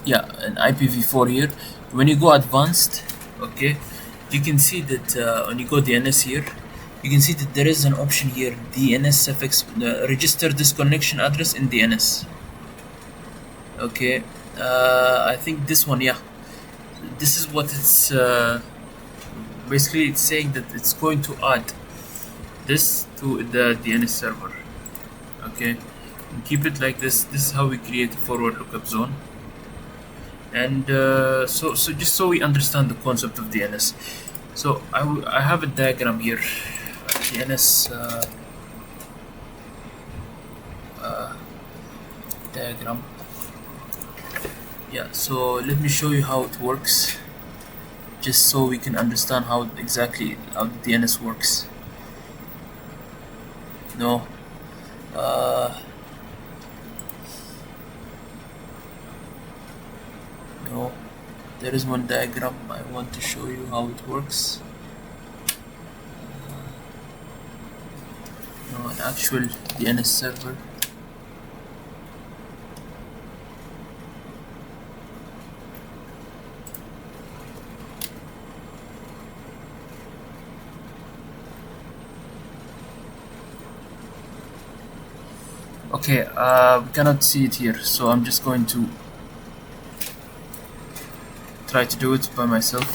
Yeah, an IPv4 here. When you go advanced, okay, you can see that when you go DNS here, you can see that there is an option here, DNS suffix, register this connection address in DNS. Okay, I think this one, yeah, this is what it's basically it's saying that it's going to add this to the DNS server. Okay, and keep it like this. This is how we create a forward lookup zone. And so just so we understand the concept of DNS, so I have a diagram here, DNS diagram. Yeah, so let me show you how it works, just so we can understand how exactly how the DNS works. No, no, there is one diagram I want to show you how it works. No, an actual DNS server. Okay, we cannot see it here, so I'm just going to try to do it by myself.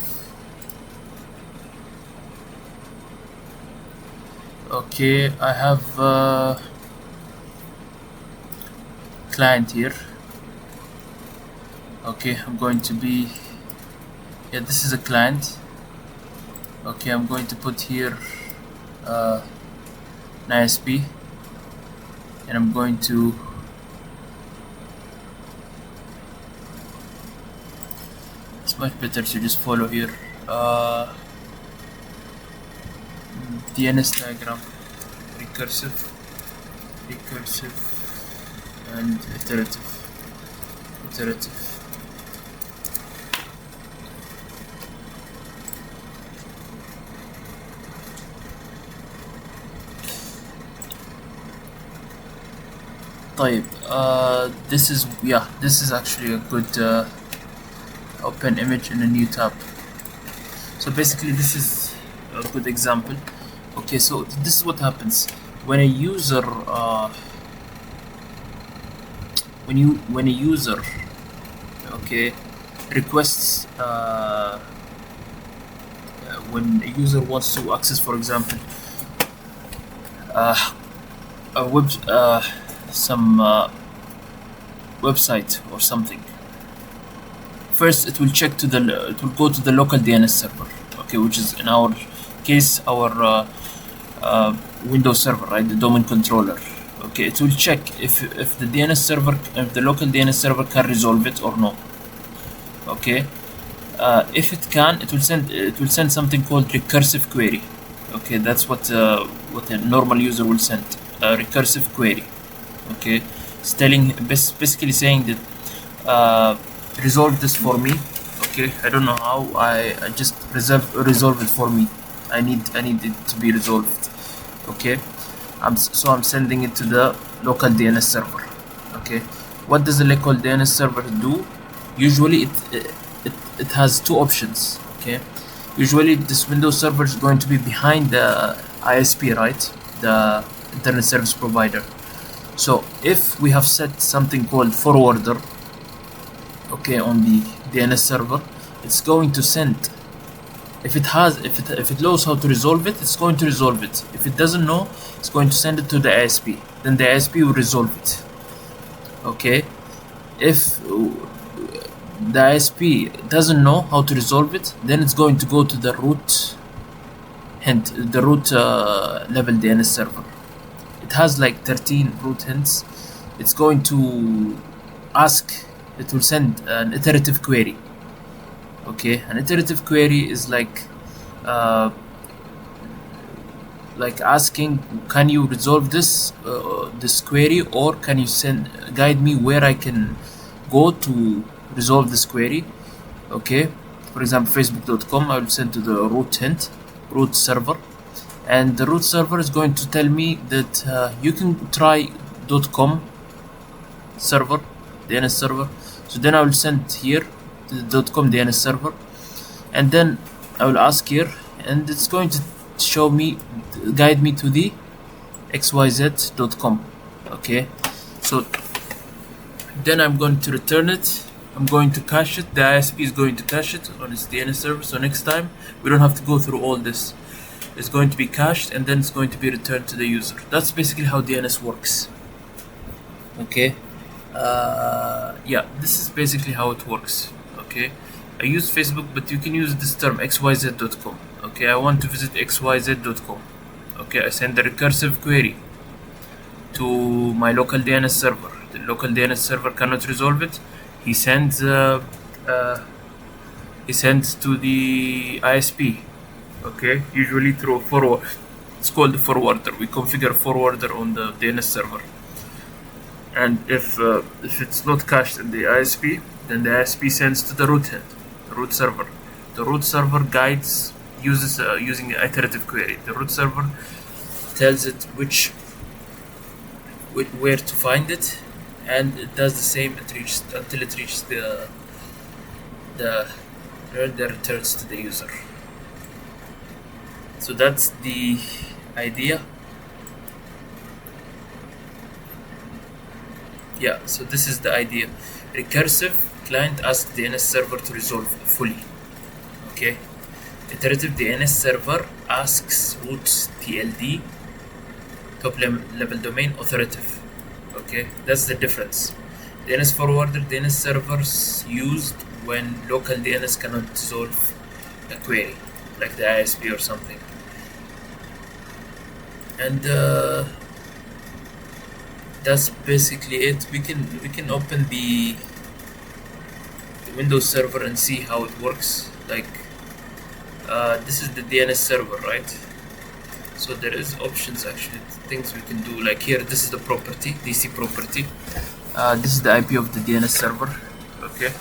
Okay, I have a client here. Okay, I'm going to be, yeah, this is a client. Okay, I'm going to put here an ISP, and I'm going to it's much better to just follow here DNS diagram, recursive and iterative. طيب, this is actually a good open image in a new tab. So basically this is a good example. Okay, so this is what happens when a user when a user okay requests when a user wants to access, for example, a web some website or something. First, it will go to the local DNS server, okay, which is in our case our Windows server, right, the domain controller. Okay, it will check if the local DNS server can resolve it or no. Okay, if it can, it will send something called recursive query. Okay, that's what a normal user will send, a recursive query. Okay, it's basically saying that resolve this for me. Okay, I don't know how. I just resolve it for me. I need it to be resolved. Okay, I'm sending it to the local DNS server. Okay, What does the local DNS server do? Usually it has two options. Okay, usually this Windows server is going to be behind the ISP, right, the internet service provider. So if we have set something called forwarder, okay, on the DNS server, it's going to send. If it knows how to resolve it, it's going to resolve it. If it doesn't know, it's going to send it to the ISP. Then the ISP will resolve it. Okay. If the ISP doesn't know how to resolve it, then it's going to go to the root level DNS server. It has like 13 root hints. It's going to ask. It will send an iterative query. Okay, an iterative query is like asking, can you resolve this query, or can you guide me where I can go to resolve this query. Okay, for example, facebook.com, I will send to the root server, and the root server is going to tell me that you can try .com server, DNS server. So then I will send here to the .com DNS server, and then I will ask here, and it's going to show me, guide me to the xyz.com. Okay, so then I'm going to return it. I'm going to cache it. The ISP is going to cache it on its DNS server, so next time we don't have to go through all this. It's going to be cached, and then it's going to be returned to the user. That's basically how DNS works. Okay, yeah, this is basically how it works. Okay, I use Facebook, but you can use this term xyz.com. Okay, I want to visit xyz.com. Okay, I send a recursive query to my local DNS server. The local DNS server cannot resolve it. He sends to the ISP. Okay, usually through a forward. It's called the forwarder. We configure forwarder on the DNS server. And if it's not cached in the ISP, then the ISP sends to the root server. The root server guides using an iterative query. The root server tells it where to find it, and it does the same until it reaches the returns to the user. So that's the idea. Yeah, so this is the idea. Recursive client asks DNS server to resolve fully. Okay, iterative DNS server asks root TLD, top level domain authoritative. Okay, that's the difference. DNS forwarder, DNS servers used when local DNS cannot resolve a query, like the ISP or something. And that's basically it. We can open the Windows server and see how it works. Like this is the DNS server, right? So there is options, actually, things we can do. Like here, this is the property, DC property. This is the IP of the DNS server. Okay,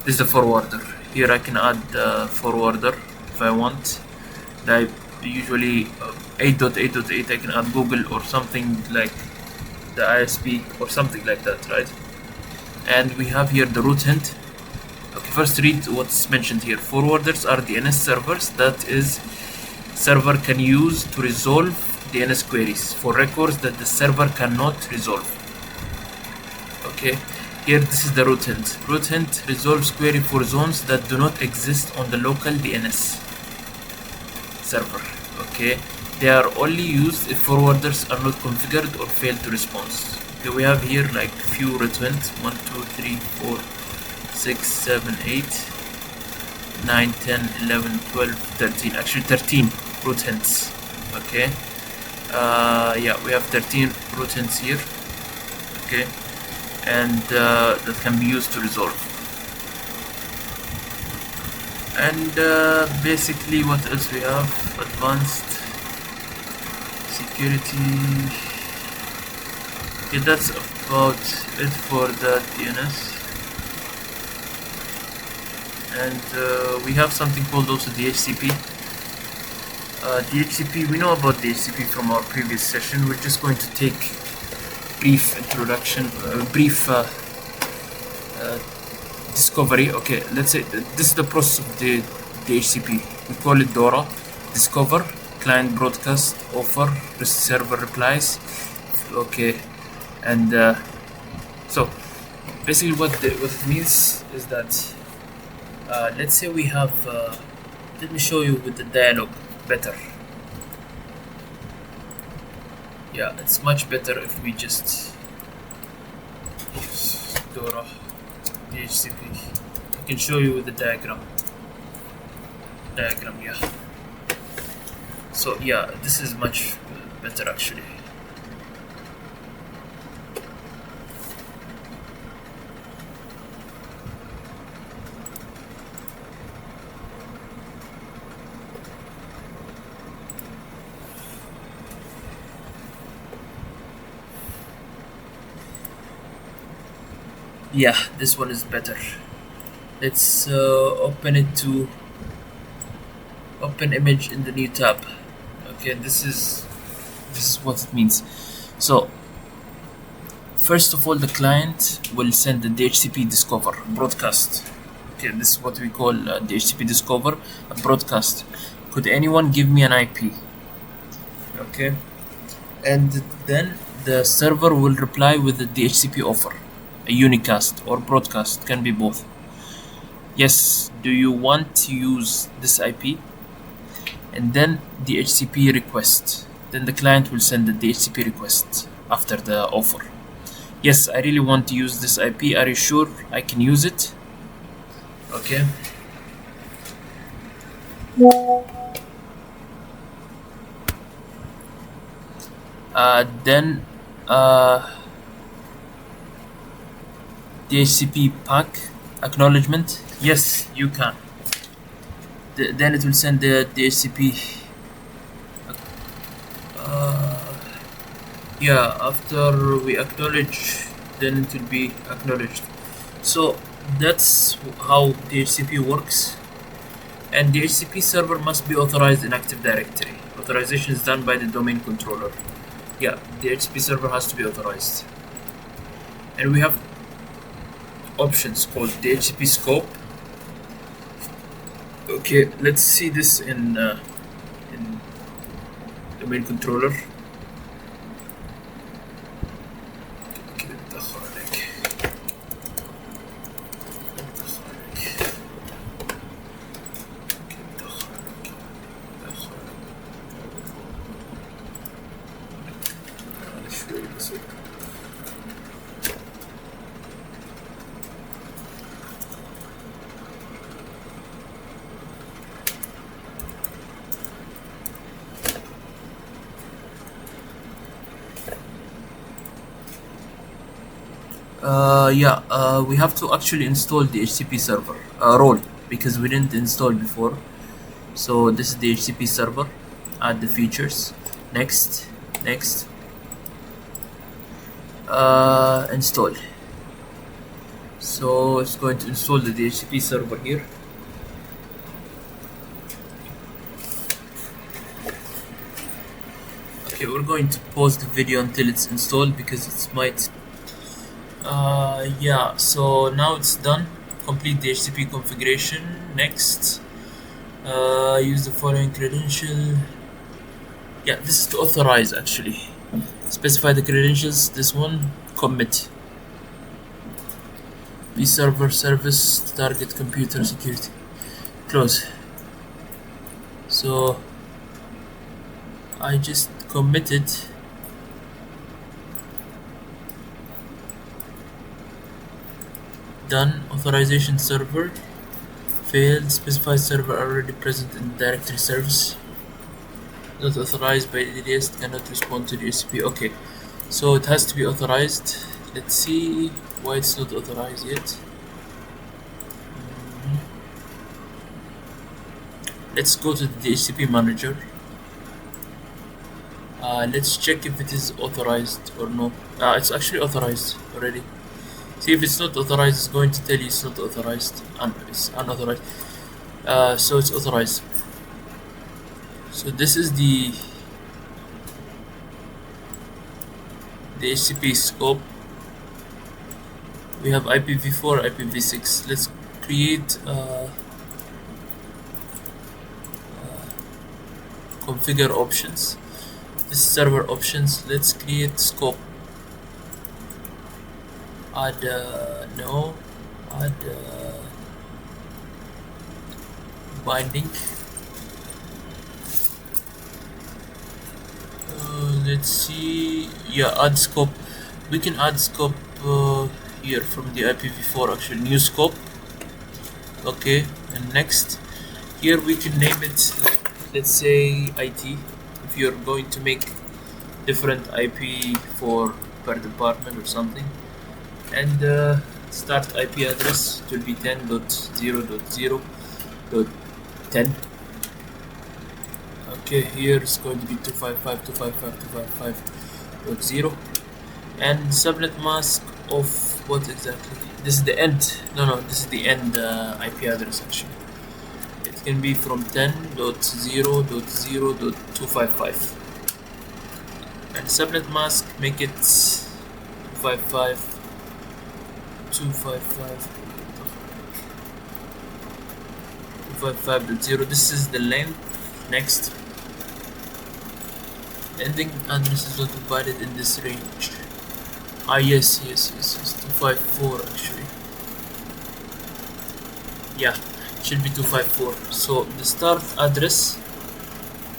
this is the forwarder. Here I can add the forwarder if I want. Usually 8.8.8 I can add Google or something like the ISP or something like that, right? And we have here the root hint. Okay, first read what's mentioned here. Forwarders are DNS servers that is server can use to resolve DNS queries for records that the server cannot resolve. Okay, here this is the root hint. Root hint resolves query for zones that do not exist on the local DNS server. Okay, they are only used if forwarders are not configured or fail to respond. Okay, we have here like few root hints: 1, 2, 3, 4, 6, 7, 8, 9, 10, 11, 12, 13. Actually 13 root hints. Okay, yeah, we have 13 root hints here. Okay, and that can be used to resolve. And basically, what else we have? Advanced security. Okay, that's about it for the DNS. And we have something called also DHCP. DHCP, we know about DHCP from our previous session. We're just going to take brief introduction, brief discovery. Okay, let's say this is the process of the DHCP. We call it DORA. Discover, client broadcast, offer, server replies. Okay, and so basically what it means is that let's say we have let me show you with the dialogue better. Yeah, it's much better if we just use DORA DHCP. I can show you with the diagram. Yeah. So yeah, this is much better actually. Yeah, this one is better. Let's open it to open image in the new tab. Okay, this is what it means. So first of all, the client will send the DHCP discover broadcast. Okay, this is what we call DHCP discover, a broadcast. Could anyone give me an IP? Okay, and then the server will reply with the DHCP offer, a unicast or broadcast, can be both. Yes, do you want to use this IP? And then DHCP request. Then the client will send the DHCP request after the offer. Yes, I really want to use this IP. Are you sure I can use it? Okay. Then DHCP pack acknowledgement. Yes, you can. Then it will send the DHCP. Yeah, after we acknowledge, then it will be acknowledged. So that's how DHCP works. And DHCP server must be authorized in Active Directory. Authorization is done by the domain controller. Yeah, DHCP server has to be authorized. And we have options called DHCP scope. Okay, let's see this in domain controller. We have to actually install the DHCP server role because we didn't install before. So this is the DHCP server. Add the features. Next. Install. So it's going to install the DHCP server here. Okay, we're going to pause the video until it's installed because it might. Yeah, so now it's done. Complete the DHCP configuration. Next, use the following credential. Yeah, this is to authorize actually. Specify the credentials. This one, commit. vServer service target computer security. Close. So I just committed. Done. Authorization server failed. Specify server already present in directory service. Not authorized by DDS, cannot respond to the DHCP. Okay, so it has to be authorized. Let's see why it's not authorized yet. Let's go to the DHCP manager. Let's check if it is authorized or no. It's actually authorized already. See, if it's not authorized, it's going to tell you it's not authorized. It's unauthorized. So it's authorized. So this is the DHCP scope. We have IPv4, IPv6. Let's create configure options. This is server options. Let's create scope. Add no. Add binding. Let's see. Yeah, add scope. We can add scope here from the IPv4. Actually, new scope. Okay, and next here we can name it like, let's say IT. If you're going to make different IP for per department or something, and start IP address will be 10.0.0.10. Okay, here it's going to be 255.255.255.0, and subnet mask of what exactly? This is the end. No, this is the end IP address actually. It can be from 10.0.0.255, and subnet mask make it 255.0. This is the length. Next, ending address is not divided in this range. Yes, 254 actually. Yeah, it should be 254. So the start address,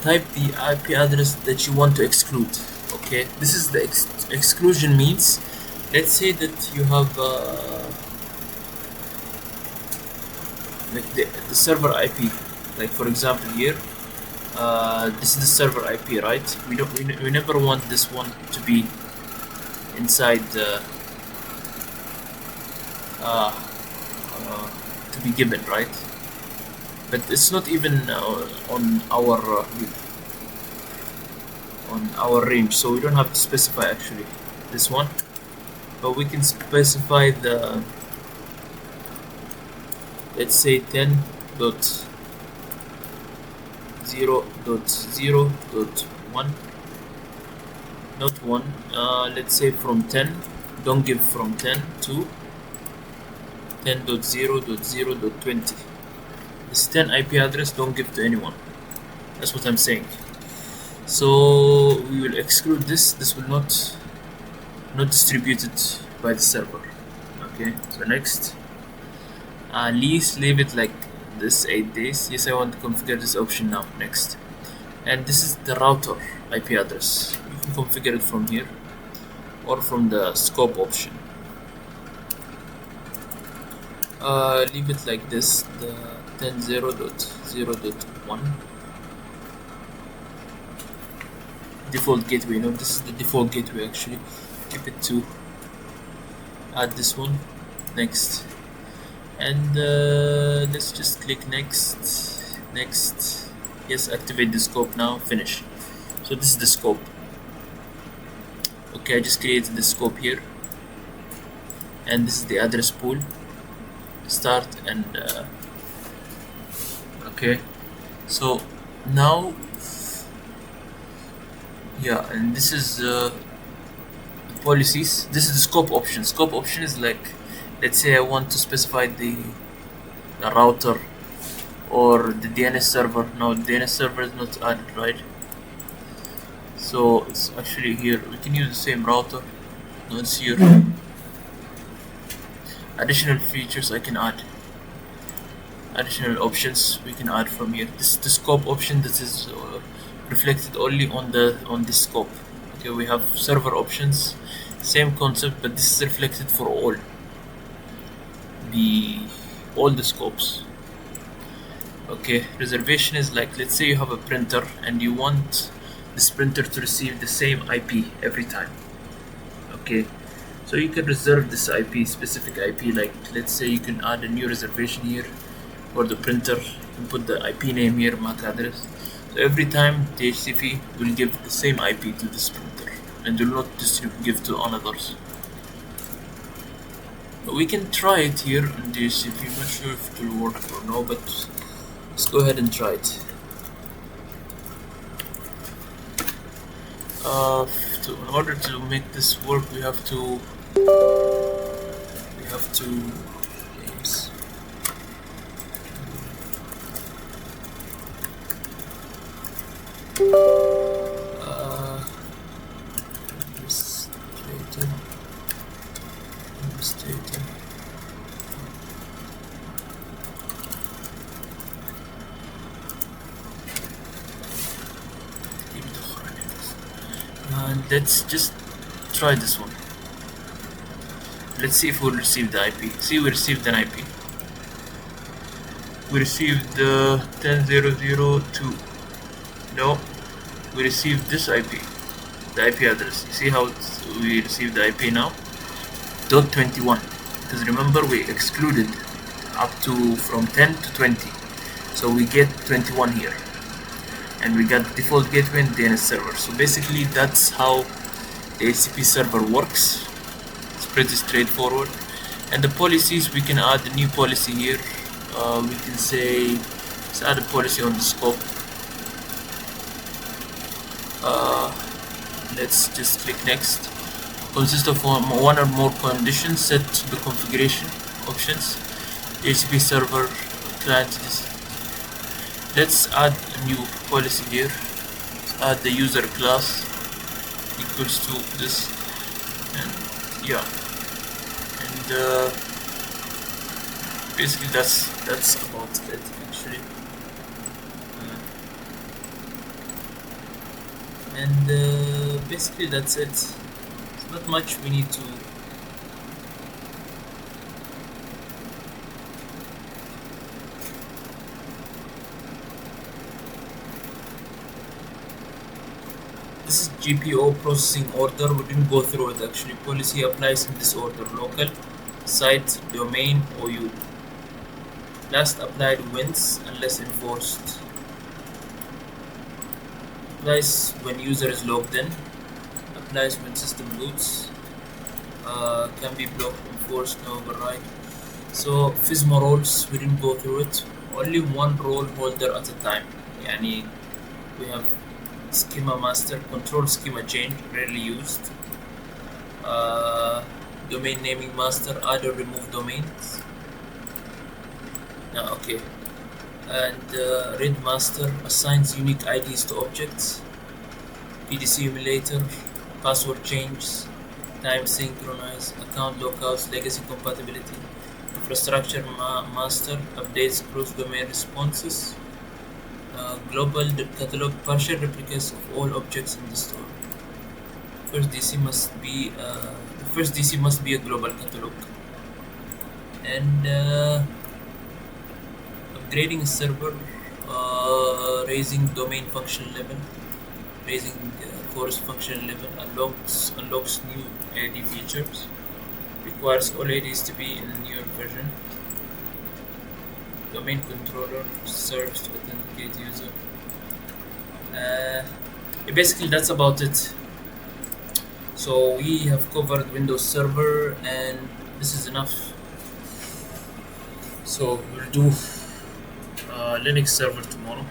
type the IP address that you want to exclude. Okay, this is the exclusion means. Let's say that you have like the server IP. Like for example here, this is the server IP, right? We never want this one to be inside the to be given, right? But it's not even on our range, so we don't have to specify actually this one, but we can specify the, let's say 10.0.0.1, not 1, let's say from 10, don't give from 10 to 10.0.0.20. This 10 IP address don't give to anyone. That's what I'm saying. So we will exclude this. This will not distributed by the server. Okay, so next, leave it like this 8 days. Yes, I want to configure this option now. Next, and this is the router IP address. You can configure it from here or from the scope option. Leave it like this, the 10.0.0.1 default gateway. No, this is the default gateway actually. Keep it to add this one. Next, and let's just click next. Yes, activate the scope now. Finish. So this is the scope. Okay, I just created the scope here, and this is the address pool. Start and okay, so now yeah, and this is policies. This is the scope option. Scope option is like, let's say I want to specify the router or the DNS server. Now the DNS server is not added, right? So it's actually here. We can use the same router. No, it's here. Additional features I can add. Additional options we can add from here. This is the scope option. This is reflected only on this scope. Okay, we have server options, same concept, but this is reflected for all the scopes. Okay, reservation is like, let's say you have a printer and you want this printer to receive the same IP every time. Okay, so you can reserve this IP, specific IP, like let's say you can add a new reservation here for the printer and put the IP name here, MAC address. So every time DHCP will give the same IP to this printer and will not give to others. We can try it here in DHCP. I'm not sure if it will work or no, but let's go ahead and try it. In order to make this work, we have to two names. Administrator. And let's just try this one. Let's see if we'll receive the IP. See, we received an IP. We received the 10.0.0.2. No, we received this IP, the IP address. You see how we received the IP now? .21. Because remember, we excluded up to from 10 to 20. So we get 21 here. And we got default gateway and DNS server. So basically that's how the DHCP server works. It's pretty straightforward. And the policies, we can add a new policy here. We can say, let's add a policy on the scope. Let's just click next. Consists of one or more conditions. Set the configuration options. DHCP server client. Let's add a new policy here. Let's add the user class equals to this, and yeah, and basically that's about it actually. And basically that's it. It's not much we need to. This is GPO processing order. We didn't go through it actually. Policy applies in this order: local, site, domain, OU. Last applied wins unless enforced. Applies when user is logged in. Applies when system boots. Can be blocked, enforced, no override. So FISMA roles, we didn't go through it. Only one role holder at a time. Yani we have schema master, control schema change, rarely used. Domain naming master, add or remove domains. Okay. And read master assigns unique IDs to objects. PDC emulator, password changes, time synchronize, account lockouts, legacy compatibility. Infrastructure master updates cross domain responses. Global catalog, partial replicas of all objects in the store. First DC must be a global catalog. And upgrading a server, raising domain function level, raising forest function level, unlocks new AD features, requires all ADs to be in a newer version. Domain controller serves to authenticate user. Basically that's about it. So we have covered Windows Server and this is enough. So we'll do Linux Server tomorrow.